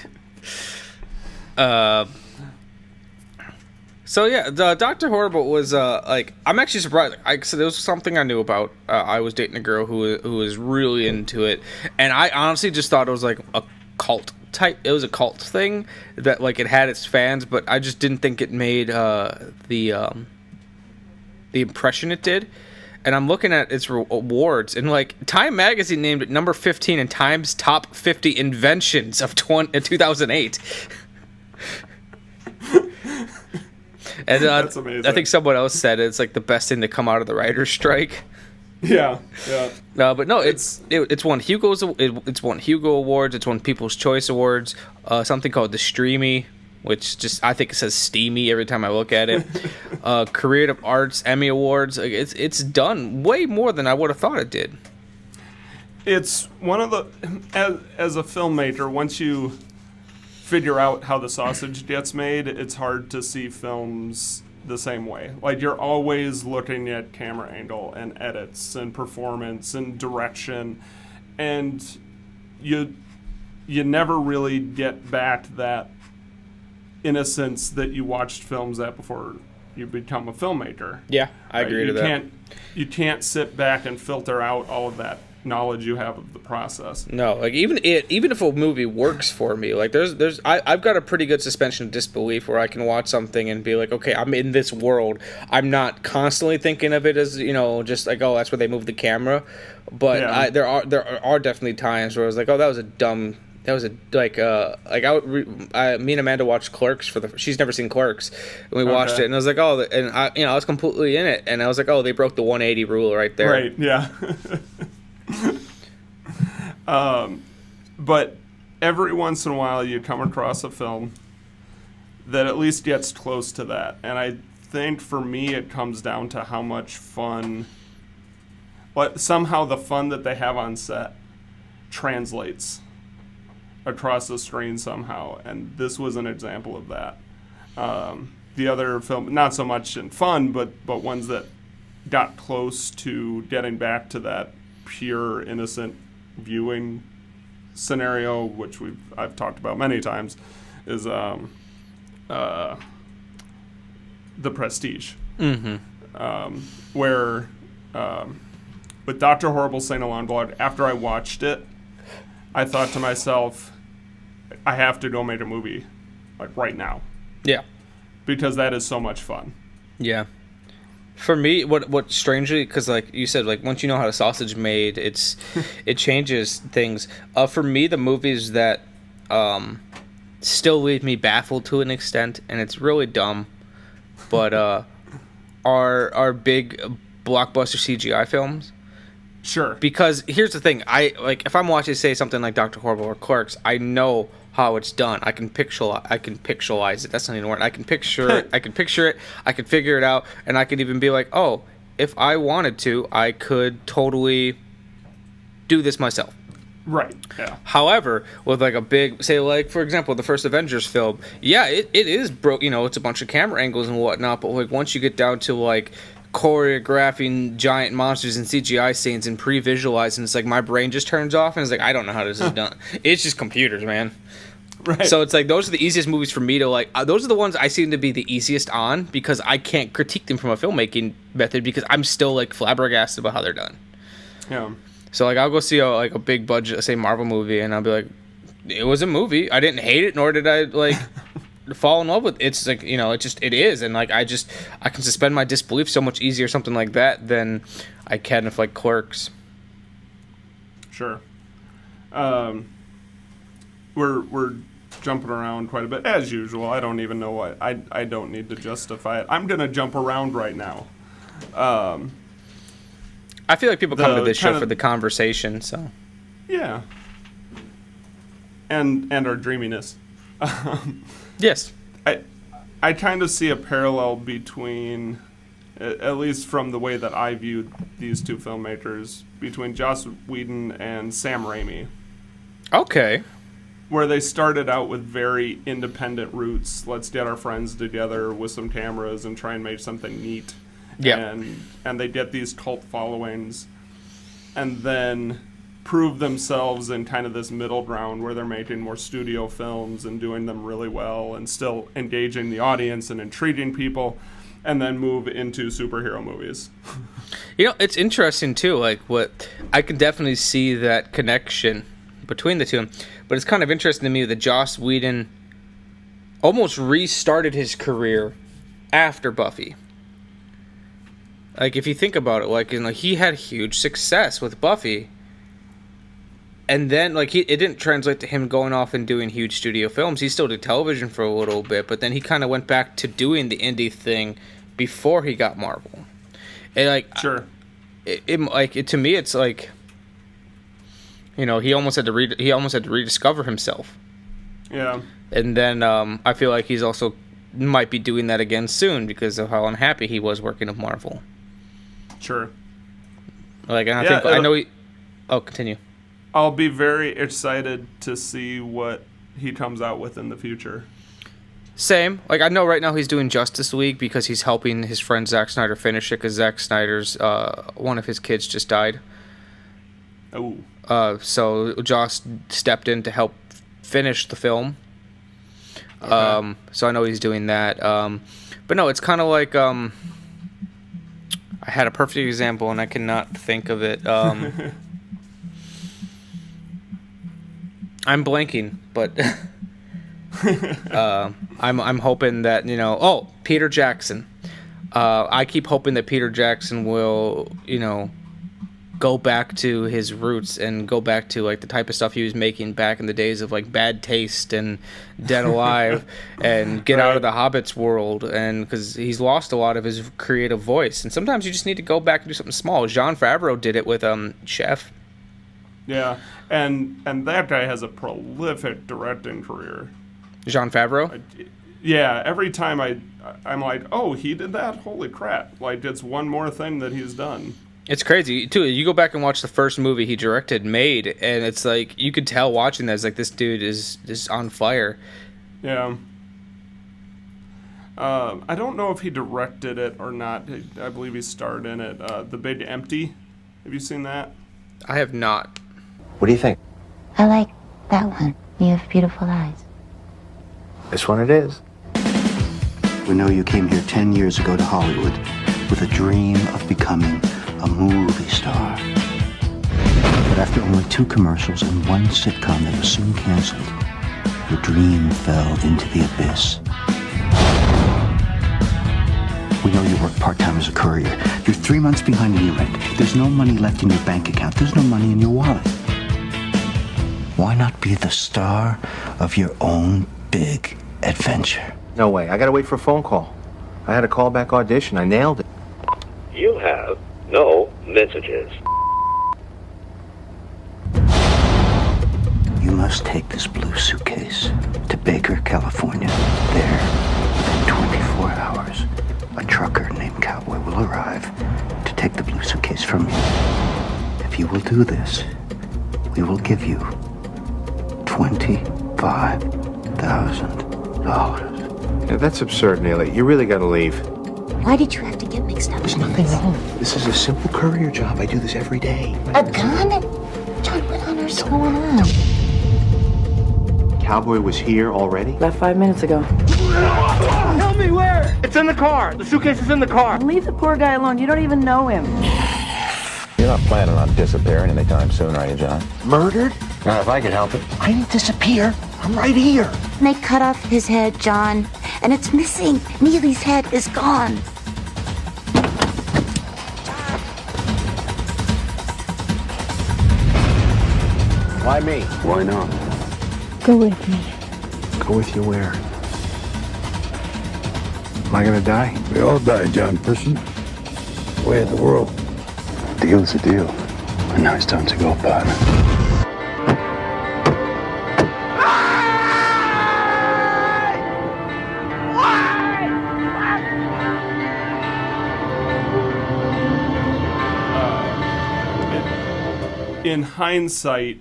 So yeah, the Dr. Horrible was like, I'm actually surprised. So there was something I knew about. I was dating a girl who was really into it, and I honestly just thought it was like a cult type. It was a cult thing that like it had its fans, but I just didn't think it made the impression it did. And I'm looking at its awards, and like Time Magazine named it number 15 in Time's top 50 inventions of 2008. And that's amazing. I think someone else said it's like the best thing to come out of the writer's strike. Yeah. But no, it's won Hugo's. It's won Hugo Awards. It's won People's Choice Awards. Something called the Streamy, which just I think it says steamy every time I look at it. Creative Arts Emmy Awards. Like, it's done way more than I would have thought it did. It's one of the as a filmmaker, once you figure out how the sausage gets made, it's hard to see films the same way. Like, you're always looking at camera angle and edits and performance and direction, and you never really get back that innocence that you watched films at before you become a filmmaker. Yeah, I agree to that. You can't sit back and filter out all of that knowledge you have of the process. No, like even if a movie works for me, like I've got a pretty good suspension of disbelief where I can watch something and be like, okay, I'm in this world. I'm not constantly thinking of it as, just like, oh, that's where they move the camera. But yeah. There are definitely times where I was like, oh, me and Amanda watched Clerks she's never seen Clerks, and we watched it, and I was like, oh, and I was completely in it, and I was like, oh, they broke the 180 rule right there. Right. Yeah. But every once in a while you come across a film that at least gets close to that, and I think for me it comes down to how much fun, but somehow the fun that they have on set translates across the screen somehow, and this was an example of that. The other film, not so much in fun, but ones that got close to getting back to that pure, innocent viewing scenario, which I've talked about many times, is The Prestige. Mm-hmm. Where with Dr. Horrible St. Alon Blood, after I watched it, I thought to myself, I have to go make a movie like right now. Yeah. Because that is so much fun. Yeah. For me, what strangely, because like you said, like once you know how the sausage made, it changes things. For me, the movies that still leave me baffled to an extent, and it's really dumb, but are big blockbuster CGI films. Sure. Because here's the thing, if I'm watching, say, something like Dr. Horrible or Clerks, I know how it's done. I can pixelize it. That's not even a word. I can picture it. I can figure it out, and I can even be like, oh, if I wanted to, I could totally do this myself. Right. Yeah. However, with like a big, say, like for example, the first Avengers film, yeah, it is broke. It's a bunch of camera angles and whatnot. But like once you get down to like choreographing giant monsters and CGI scenes and pre-visualizing. It's like my brain just turns off and it's like, I don't know how this is done. It's just computers, man. Right. So it's like those are the easiest movies for me to like. Those are the ones I seem to be the easiest on because I can't critique them from a filmmaking method because I'm still like flabbergasted about how they're done. Yeah. So like I'll go see a big budget, say Marvel movie, and I'll be like, it was a movie. I didn't hate it, nor did I like fall in love with it. It's like, you know, it is, and like I can suspend my disbelief so much easier something like that than I can if like Clerks. Sure. We're jumping around quite a bit as usual. I don't even know what I don't need to justify it. I'm gonna jump around right now. I feel like people come to this show for the conversation, so yeah, and our dreaminess. Yes, I kind of see a parallel between, at least from the way that I viewed these two filmmakers, between Joss Whedon and Sam Raimi. Okay. Where they started out with very independent roots. Let's get our friends together with some cameras and try and make something neat. Yeah. And they get these cult followings and then prove themselves in kind of this middle ground where they're making more studio films and doing them really well and still engaging the audience and intriguing people, and then move into superhero movies. You know, it's interesting too, like what I can definitely see that connection between the two, but it's kind of interesting to me that Joss Whedon almost restarted his career after Buffy. Like if you think about it, like, you know, he had huge success with Buffy, and then like it didn't translate to him going off and doing huge studio films. He still did television for a little bit, but then he kind of went back to doing the indie thing before he got Marvel. And like, sure, to me, it's like, you know, he almost had to rediscover himself. Yeah. And then I feel like he's also might be doing that again soon because of how unhappy he was working with Marvel. Sure. Like, and I know he. Oh, continue. I'll be very excited to see what he comes out with in the future. Same. Like, I know right now he's doing Justice League because he's helping his friend Zack Snyder finish it because Zack Snyder's one of his kids just died. Oh. So Joss stepped in to help finish the film. Okay. So I know he's doing that. But no, it's kind of like I had a perfect example and I cannot think of it. I'm blanking, but I'm hoping that, you know. Oh, Peter Jackson. I keep hoping that Peter Jackson will, you know, go back to his roots and go back to like the type of stuff he was making back in the days of like Bad Taste and Dead Alive and get out of the Hobbit's world, and because he's lost a lot of his creative voice, and sometimes you just need to go back and do something small. Jon Favreau did it with Chef. Yeah, and that guy has a prolific directing career. Jon Favreau? Yeah, every time I'm like, oh, he did that? Holy crap. Like, it's one more thing that he's done. It's crazy, too. You go back and watch the first movie he directed, Made, and it's like, you could tell watching that, it's like, this dude is on fire. Yeah. I don't know if he directed it or not. I believe he starred in it. The Big Empty. Have you seen that? I have not. What do you think? I like that one. You have beautiful eyes. This one it is. We know you came here 10 years ago to Hollywood with a dream of becoming a movie star. But after only 2 commercials and 1 sitcom that was soon canceled, your dream fell into the abyss. We know you work part-time as a courier. You're 3 months behind in your rent. There's no money left in your bank account. There's no money in your wallet. Why not be the star of your own big adventure? No way. I gotta wait for a phone call. I had a callback audition. I nailed it. You have no messages. You must take this blue suitcase to Baker, California. There, within 24 hours, a trucker named Cowboy will arrive to take the blue suitcase from you. If you will do this, we will give you $25,000. Yeah, that's absurd, Neely. You really gotta leave. Why did you have to get mixed up? There's nothing wrong. This is a simple courier job. I do this every day. A gun? John, what on earth's going on? Cowboy was here already? About 5 minutes ago. Tell me where! It's in the car. The suitcase is in the car. Leave the poor guy alone. You don't even know him. You're not planning on disappearing anytime soon, are you, John? Murdered? Now, if I could help it. I didn't disappear. I'm right here. And they cut off his head, John. And it's missing. Neely's head is gone. Why me? Why not? Go with me. Go with you where? Am I gonna die? We all die, John Person. Way of the world. Deal's a deal. And now it's time to go, partner. In hindsight,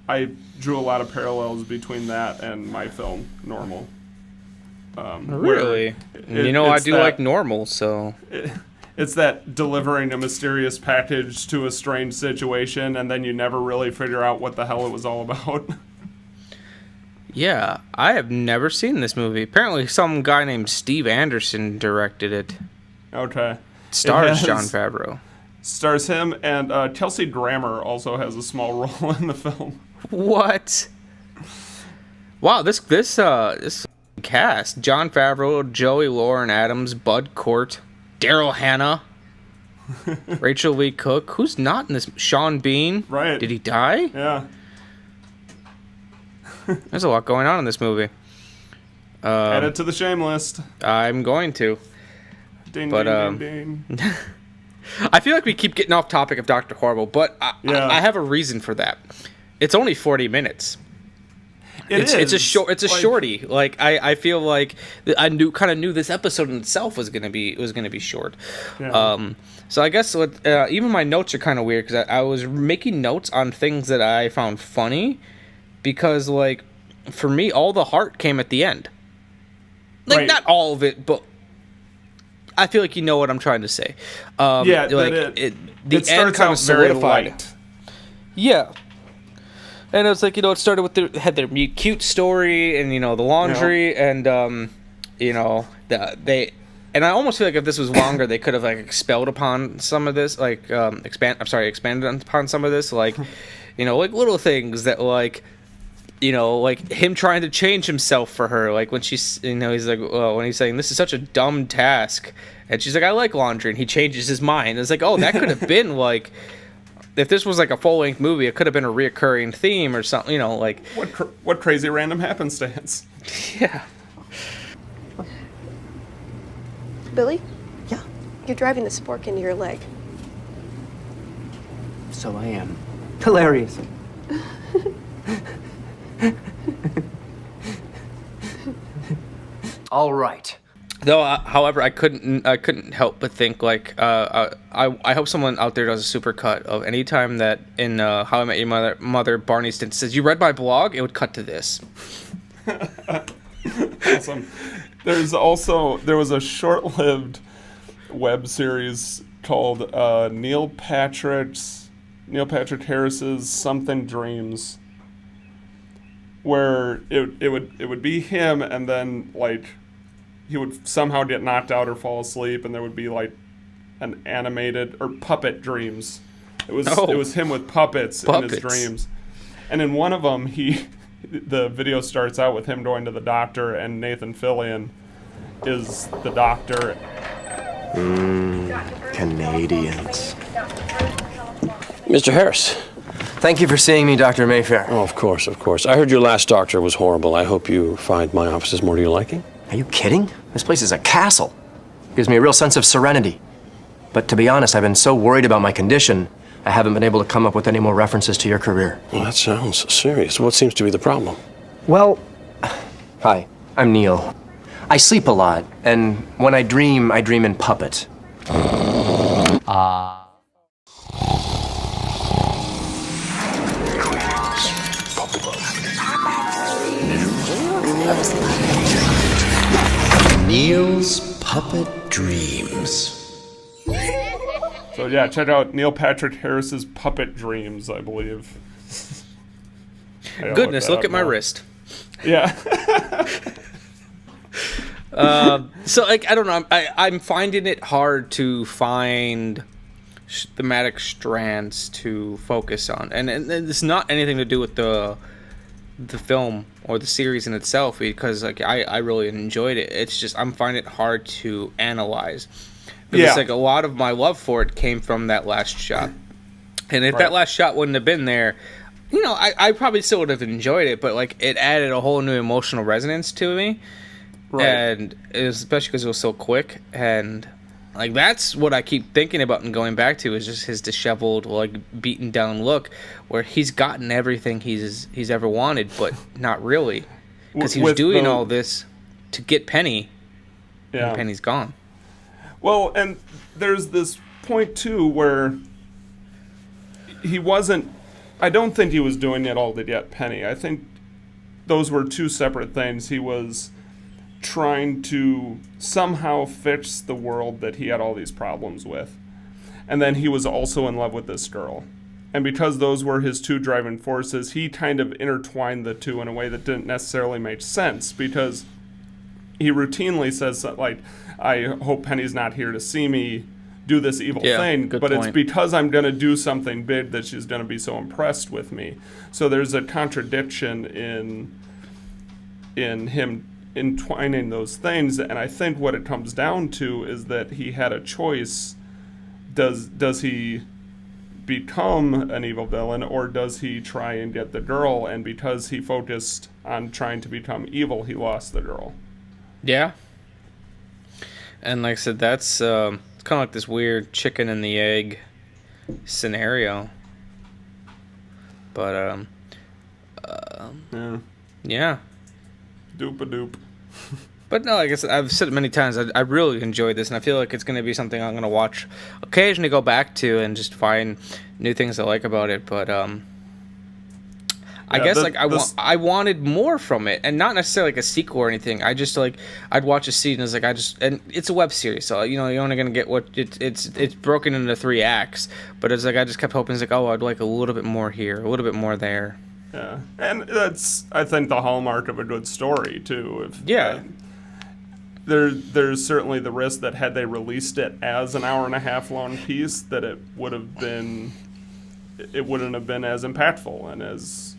I drew a lot of parallels between that and my film, Normal. Really? I do like Normal, so... It's that delivering a mysterious package to a strange situation, and then you never really figure out what the hell it was all about. Yeah, I have never seen this movie. Apparently some guy named Steve Anderson directed it. Okay. Stars Jon Favreau. Stars him, and Kelsey Grammer also has a small role in the film. What? Wow, this cast: Jon Favreau, Joey Lauren Adams, Bud Cort, Daryl Hannah, Rachel Lee Cook. Who's not in this? Sean Bean. Right. Did he die? Yeah. There's a lot going on in this movie. Add it to the shame list. I'm going to. Ding, but, ding, ding, ding. I feel like we keep getting off topic of Dr. Horrible, but I have a reason for that. It's only 40 minutes. It's a shorty. Like I feel like I kind of knew this episode in itself was gonna be short. Yeah. So I guess even my notes are kind of weird because I was making notes on things that I found funny, because like for me all the heart came at the end. Like right. Not all of it, but I feel like you know what I'm trying to say. Yeah, like the it end kind of solidified. light. Yeah. And it was like, it started with had their meet cute story and, the laundry and, and I almost feel like if this was longer, they could have like expanded upon some of this, like, expanded upon some of this, like, like little things that like, like him trying to change himself for her, like when she's, he's like, when he's saying this is such a dumb task, and she's like, I like laundry, and he changes his mind. It's like, oh, that could have been like, if this was like a full-length movie, it could have been a reoccurring theme or something, like... What crazy random happenstance. Yeah. Billy? Yeah? You're driving the spork into your leg. So I am. Hilarious. All right. Though, however, I couldn't help but think like I hope someone out there does a supercut of any time that in How I Met Your Mother Barney Stinson says, "You read my blog?" It would cut to this. Awesome. There was a short-lived web series called Neil Patrick Harris's Something Dreams, where it would be him, and then like he would somehow get knocked out or fall asleep, and there would be like an animated or puppet dreams. It was him with puppets in his dreams, and in one of them the video starts out with him going to the doctor, and Nathan Fillion is the doctor. Canadians. Mr. Harris. Thank you for seeing me, Dr. Mayfair. Oh, of course, of course. I heard your last doctor was horrible. I hope you find my offices more to your liking. Are you kidding? This place is a castle. Gives me a real sense of serenity. But to be honest, I've been so worried about my condition, I haven't been able to come up with any more references to your career. Well, that sounds serious. What seems to be the problem? Well, hi, I'm Neil. I sleep a lot, and when I dream in puppet. Neil's Puppet dreams. So yeah, check out Neil Patrick Harris's Puppet Dreams, I believe. Goodness, look at my wrist. Yeah. So like I don't know, I'm finding it hard to find thematic strands to focus on, and it's not anything to do with the film or the series in itself, because like I really enjoyed it. It's just I'm finding it hard to analyze, because like a lot of my love for it came from that last shot, and if that last shot wouldn't have been there, you know, I probably still would have enjoyed it, but like it added a whole new emotional resonance to me. And it was, especially because it was so quick, and like that's what I keep thinking about and going back to is just his disheveled, like beaten down look, where he's gotten everything he's ever wanted, but not really, because he was doing all this to get Penny, and Penny's gone. Well, and there's this point too where he wasn't. I don't think he was doing it all to get Penny. I think those were two separate things. He was trying to somehow fix the world that he had all these problems with. And then he was also in love with this girl. And because those were his two driving forces, he kind of intertwined the two in a way that didn't necessarily make sense, because he routinely says, like, I hope Penny's not here to see me do this evil thing, but it's because I'm going to do something big that she's going to be so impressed with me. So there's a contradiction in him entwining those things, and I think what it comes down to is that he had a choice. Does he become an evil villain, or does he try and get the girl? And because he focused on trying to become evil, he lost the girl. Yeah. And like I said, that's it's kind of like this weird chicken and the egg scenario. But yeah. Doop-a-doop. But no, like I said, I've said it many times, I really enjoyed this, and I feel like it's going to be something I'm going to watch, occasionally go back to, and just find new things I like about it. But I guess I wanted more from it, and not necessarily like a sequel or anything. I just like I'd watch a scene, and and it's a web series, so you know you're only going to get what it's broken into 3 acts. But it's like I just kept hoping, it's like, oh, I'd like a little bit more here, a little bit more there. Yeah, and that's, I think, the hallmark of a good story too. There's certainly the risk that had they released it as an hour-and-a-half long piece, that it wouldn't have been as impactful and as,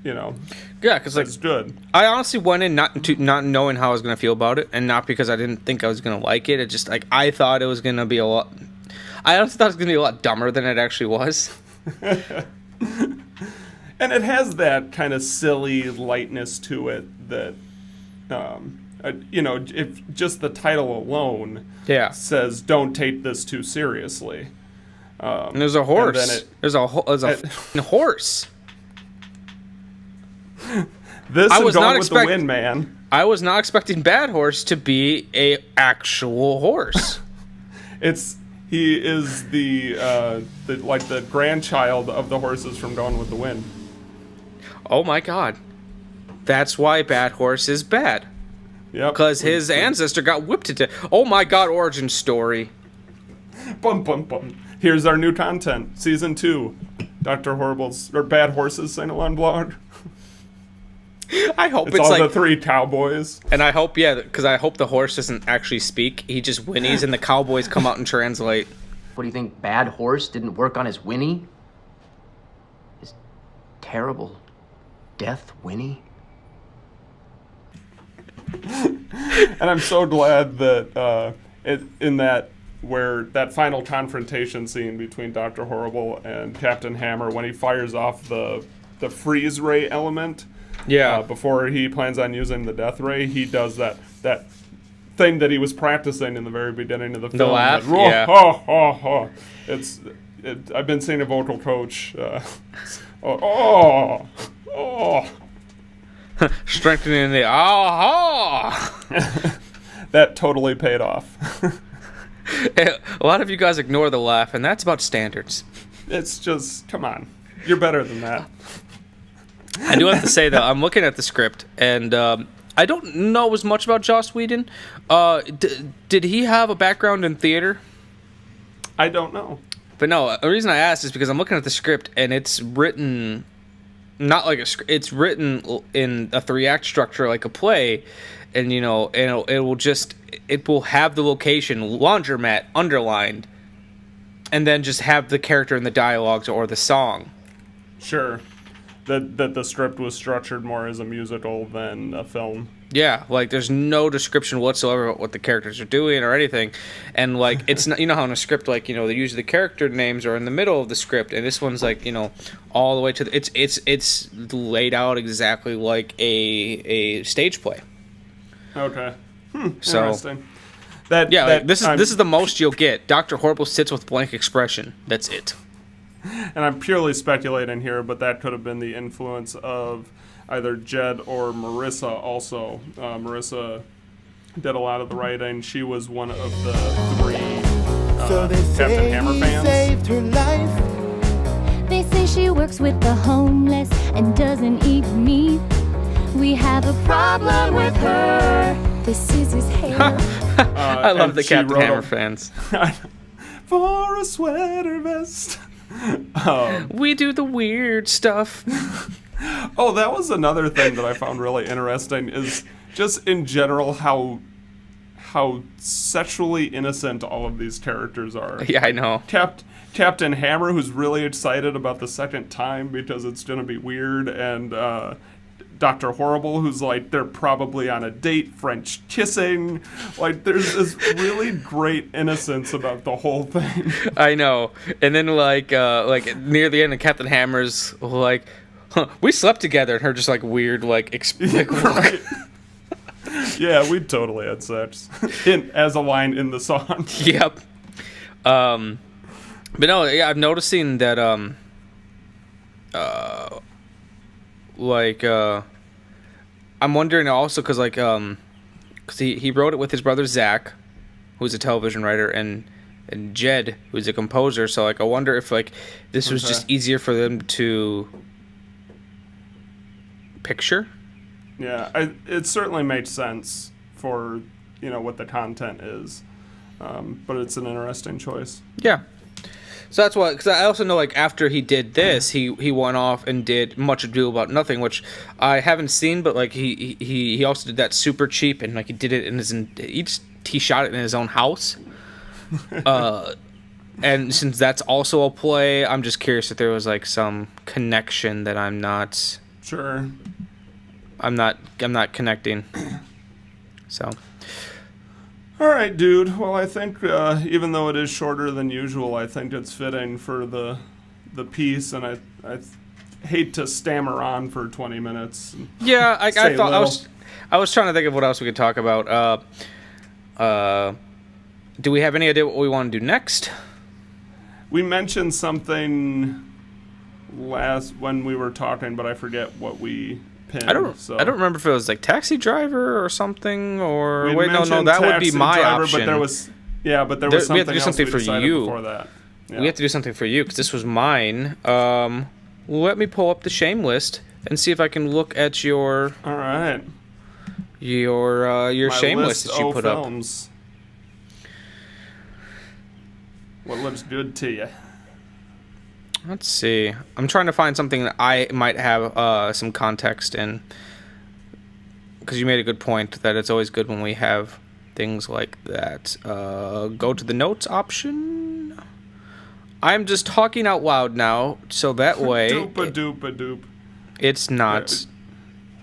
you know, because like good. I honestly went in not knowing how I was going to feel about it, and not because I didn't think I was going to like it. It just like I thought it was going to be a lot. I honestly thought it was going to be a lot dumber than it actually was. And it has that kind of silly lightness to it that, you know, if just the title alone says don't take this too seriously. And there's a horse. There's a horse. This is going with the wind, man. I was not expecting Bad Horse to be a actual horse. He is the grandchild of the horses from Gone with the Wind. Oh my God, that's why Bad Horse is bad. Yep. Because his ancestor got whipped to death. Oh my God, origin story. Bum bum bum. Here's our new content, season 2, Dr. Horrible's or Bad Horse's Sing-Along blog. I hope it's all like the 3 cowboys. And I hope, because I hope the horse doesn't actually speak. He just whinnies, and the cowboys come out and translate. What do you think? Bad Horse didn't work on his whinny? His terrible death whinny? And I'm so glad that in that final confrontation scene between Dr. Horrible and Captain Hammer, when he fires off the freeze ray element, before he plans on using the death ray, he does that thing that he was practicing in the very beginning of the film. The laugh, I've been seeing a vocal coach. Strengthening the That totally paid off. A lot of you guys ignore the laugh, and that's about standards. It's just, come on. You're better than that. I do have to say, though, I'm looking at the script, and I don't know as much about Joss Whedon. Did he have a background in theater? I don't know. But no, the reason I asked is because I'm looking at the script and it's written not like a script. It's written in a 3-act structure like a play, and it will have the location laundromat underlined, and then just have the character in the dialogues or the song. Sure. That the script was structured more as a musical than a film. Yeah, like there's no description whatsoever about what the characters are doing or anything, and like it's not, how in a script like they usually the character names are in the middle of the script, and this one's like all the way to it's laid out exactly like a stage play. Okay. So, interesting. This is the most you'll get. Dr. Horrible sits with blank expression. That's it. And I'm purely speculating here, but that could have been the influence of either Jed or Marissa also. Marissa did a lot of the writing. She was one of the 3 Captain Hammer fans. Saved her life. They say she works with the homeless and doesn't eat meat. We have a problem with her. This is his hair. I love the Captain Hammer fans. For a sweater vest. We do the weird stuff. Oh, that was another thing that I found really interesting is just in general how sexually innocent all of these characters are. Yeah, I know. Captain Hammer, who's really excited about the second time because it's going to be weird, and Dr. Horrible, who's like, they're probably on a date, French kissing. Like, there's this really great innocence about the whole thing. I know. And then, like near the end, Captain Hammer's like, we slept together, and her just, like, weird, like right. Yeah, we totally had sex. As a line in the song. Yep. But no, yeah, I'm noticing that, I'm wondering also because because he wrote it with his brother Zach, who's a television writer, and Jed, who's a composer. So I wonder if this was just easier for them to picture. Yeah, it certainly makes sense for what the content is, but it's an interesting choice. Yeah. So that's why, because I also know, after he did this, he went off and did Much Ado About Nothing, which I haven't seen, but, he also did that super cheap, and, he did it in he shot it in his own house. And since that's also a play, I'm just curious if there was, some connection that I'm not... Sure. I'm not connecting. So... All right, dude. Well, I think even though it is shorter than usual, I think it's fitting for the piece, and I hate to stammer on for 20 minutes. Yeah, I thought I was trying to think of what else we could talk about. Do we have any idea what we want to do next? We mentioned something when we were talking, but I forget what we. I don't remember if it was Taxi Driver or something, or we no, that would be my driver, option. But there was something we have to do something for you before that. Yeah. We have to do something for you because this was mine. Let me pull up the Shamelist and see if I can look at your. All right. Your Shamelist that you put films. What looks good to you? Let's see. I'm trying to find something that I might have some context in. Because you made a good point that it's always good when we have things like that. Go to the notes option. I'm just talking out loud now, so that way... Doop-a-doop-a-doop. It's not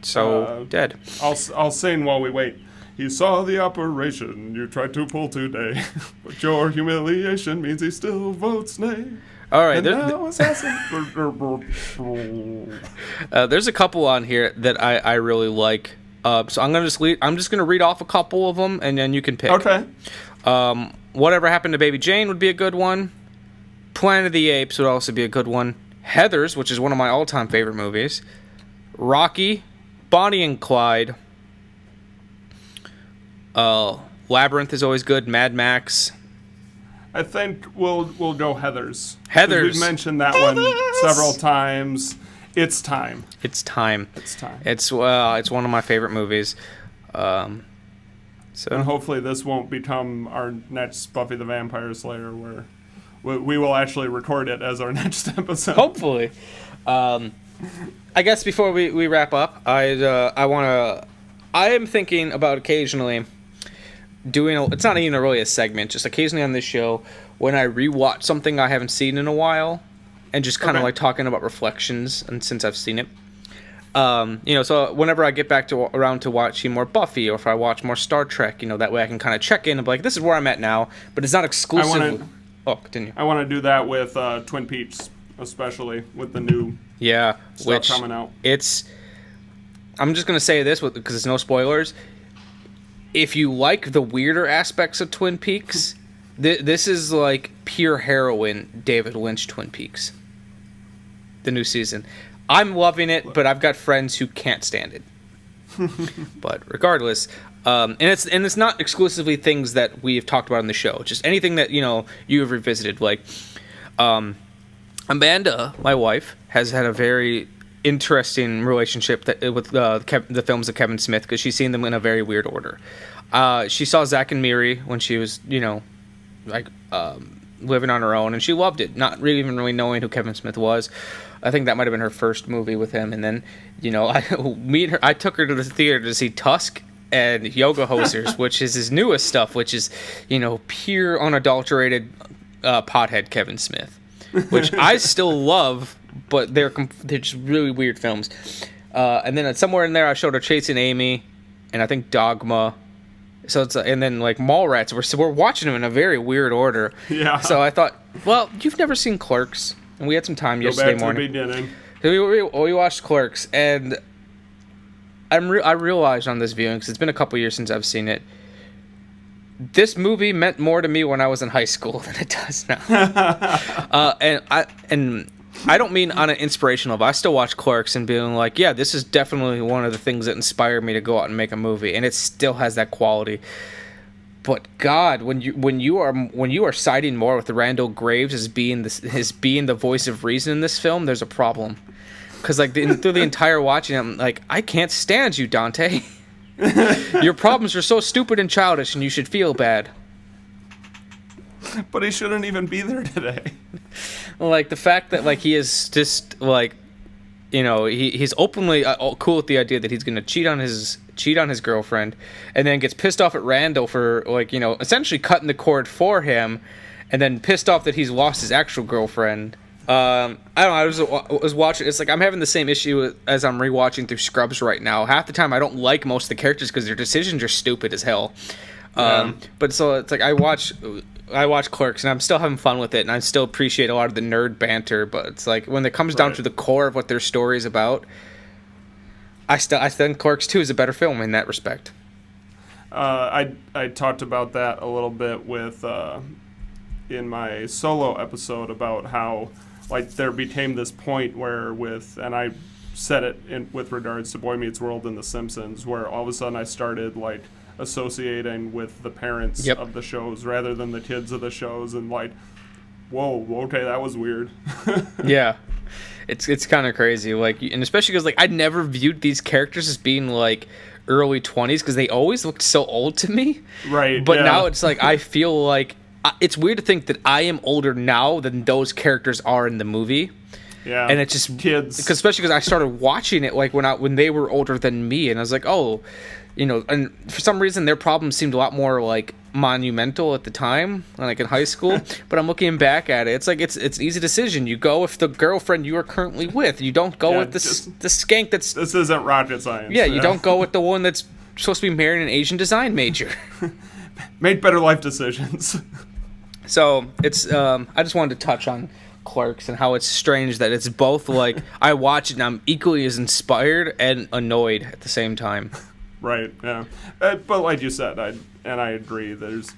so dead. I'll sing while we wait. He saw the operation you tried to pull today, but your humiliation means he still votes nay. All right, there's a couple on here that I really like. So I'm just gonna read off a couple of them, and then you can pick. Okay. Whatever Happened to Baby Jane would be a good one. Planet of the Apes would also be a good one. Heathers, which is one of my all-time favorite movies. Rocky, Bonnie and Clyde. Labyrinth is always good. Mad Max. I think we'll go Heathers. Heathers. We've mentioned that one several times. It's time. It's one of my favorite movies. So and hopefully this won't become our next Buffy the Vampire Slayer, where we will actually record it as our next episode. Hopefully. I guess before we wrap up, I am thinking about occasionally doing it's not even really a segment, just occasionally on this show when I rewatch something I haven't seen in a while, and just kind of like talking about reflections and since I've seen it. So whenever I get back around to watching more Buffy, or if I watch more Star Trek, that way I can kind of check in and be like, this is where I'm at now, but it's not exclusive. Continue. I want to do that with Twin Peaks, especially with the new stuff coming out. I'm just gonna say this because it's no spoilers. If you like the weirder aspects of Twin Peaks, this is like pure heroin David Lynch Twin Peaks. The new season. I'm loving it, but I've got friends who can't stand it. But regardless, and it's not exclusively things that we've talked about on the show. Just anything that you have revisited. Like Amanda, my wife, has had a very interesting relationship with the films of Kevin Smith because she's seen them in a very weird order. She saw Zack and Miri when she was living on her own, and she loved it, not really even really knowing who Kevin Smith was. I think that might have been her first movie with him, and then I took her to the theater to see Tusk and Yoga Hosers, which is his newest stuff, which is pure unadulterated pothead Kevin Smith, which I still love, but they're just really weird films. And then somewhere in there, I showed her Chasing Amy, and I think Dogma. So and then like Mallrats. We're watching them in a very weird order. Yeah. So I thought, well, you've never seen Clerks, and we had some time yesterday morning. Go back to the beginning. So we watched Clerks, and I realized on this viewing, because it's been a couple years since I've seen it, this movie meant more to me when I was in high school than it does now. And I don't mean on an inspirational level. I still watch Clerks and being like, yeah, this is definitely one of the things that inspired me to go out and make a movie, and it still has that quality. But God, when you are siding more with Randall Graves as being the voice of reason in this film, there's a problem. Because through the entire watching, I'm like, I can't stand you, Dante. Your problems are so stupid and childish, and you should feel bad. But he shouldn't even be there today. Like the fact that he is just he's openly cool with the idea that he's gonna cheat on his girlfriend, and then gets pissed off at Randall for essentially cutting the cord for him, and then pissed off that he's lost his actual girlfriend. I don't know. I was watching. It's like I'm having the same issue as I'm rewatching through Scrubs right now. Half the time I don't like most of the characters because their decisions are stupid as hell. But so it's like I watch Clerks and I'm still having fun with it, and I still appreciate a lot of the nerd banter. But it's like when it comes down to the core of what their story is about, I think Clerks 2 is a better film in that respect. I talked about that a little bit with in my solo episode about how there became this point where and I said it with regards to Boy Meets World and The Simpsons, where all of a sudden I started associating with the parents of the shows rather than the kids of the shows, and whoa, okay, that was weird. Yeah, it's kind of crazy, and especially because I never viewed these characters as being early 20s because they always looked so old to me. Right. But now it's I feel like it's weird to think that I am older now than those characters are in the movie. Yeah, and it's just kids, especially because I started watching it when they were older than me, and I was like, oh, and for some reason their problems seemed a lot more monumental at the time, in high school. But I'm looking back at it, it's it's an easy decision. You go with the girlfriend you are currently with. You don't go with the skank that's. This isn't rocket science. Yeah, you don't go with the one that's supposed to be marrying an Asian design major. Made better life decisions. So it's I just wanted to touch on Clerks and how it's strange that it's both I watch it and I'm equally as inspired and annoyed at the same time. Right, yeah. But like you said, I agree, there's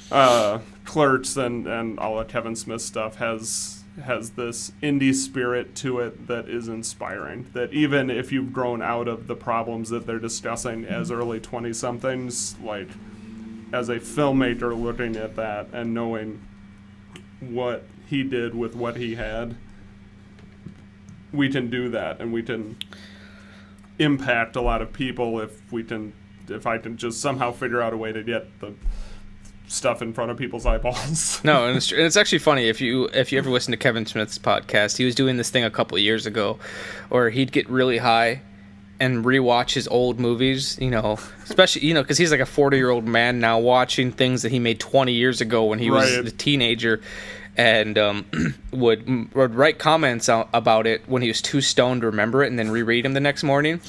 Clerks and all of Kevin Smith stuff has this indie spirit to it that is inspiring, that even if you've grown out of the problems that they're discussing as early 20-somethings, as a filmmaker looking at that and knowing what he did with what he had, we can do that, and we can impact a lot of people if we can if I can just somehow figure out a way to get the stuff in front of people's eyeballs. No, and it's actually funny if you ever listen to Kevin Smith's podcast. He was doing this thing a couple of years ago, where he'd get really high and rewatch his old movies. Especially because he's like a 40-year-old man now watching things that he made 20 years ago when he was a teenager, and would write comments about it when he was too stoned to remember it, and then reread them the next morning.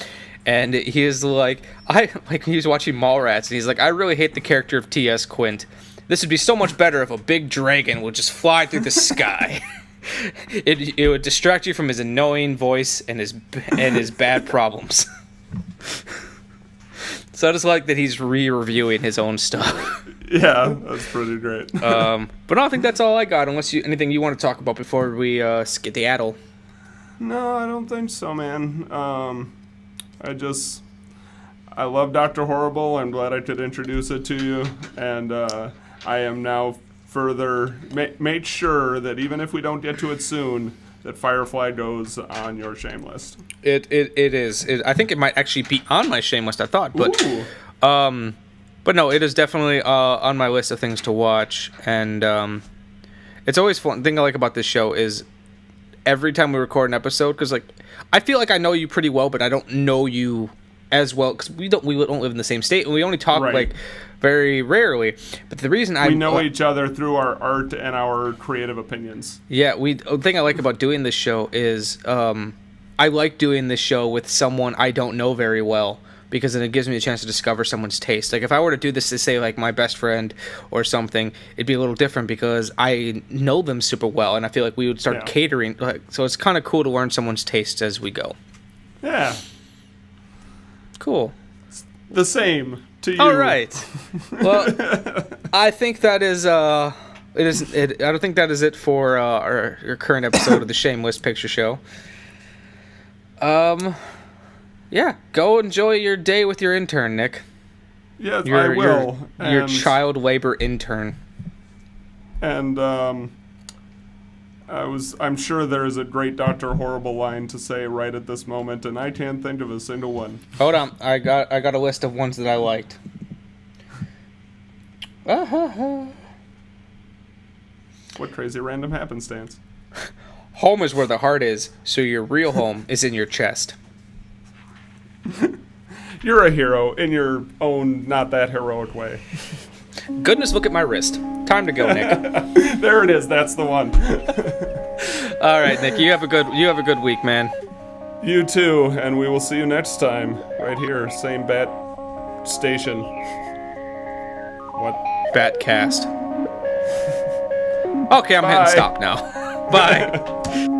And he is like, he was watching Mallrats, and he's like, I really hate the character of T.S. Quint. This would be so much better if a big dragon would just fly through the sky. It would distract you from his annoying voice and his bad problems. So I just like that he's re-reviewing his own stuff. Yeah, that's pretty great. But no, I think that's all I got. Unless anything you want to talk about before we skedaddle. No, I don't think so, man. I love Dr. Horrible. I'm glad I could introduce it to you, and I am now further made sure that even if we don't get to it soon, that Firefly goes on your shame list. It is. I think it might actually be on my shame list. I thought, but no, it is definitely on my list of things to watch, and it's always fun. The thing I like about this show is every time we record an episode, because I feel like I know you pretty well, but I don't know you as well because we don't live in the same state, and we only talk very rarely. But the reason we know each other through our art and our creative opinions. Yeah, the thing I like about doing this show is I like doing this show with someone I don't know very well, because then it gives me a chance to discover someone's taste. Like if I were to do this to say like my best friend or something, it'd be a little different because I know them super well, and I feel like we would start catering. So it's kind of cool to learn someone's tastes as we go. Yeah. Cool. The same to you. All right. Well, I think that is I don't think that is it for our current episode of the Shameless Picture Show. Yeah, go enjoy your day with your intern, Nick. Yes, I will. Your child labor intern. And I'm sure there is a great Dr. Horrible line to say right at this moment, and I can't think of a single one. Hold on, I got a list of ones that I liked. What crazy random happenstance. Home is where the heart is, so your real home is in your chest. You're a hero in your own not that heroic way. Goodness, look at my wrist. Time to go, Nick. There it is. That's the one. All right, Nick. You have a good week, man. You too, and we will see you next time right here, same bat station. What? Batcast. Okay, I'm hitting stop now. Bye.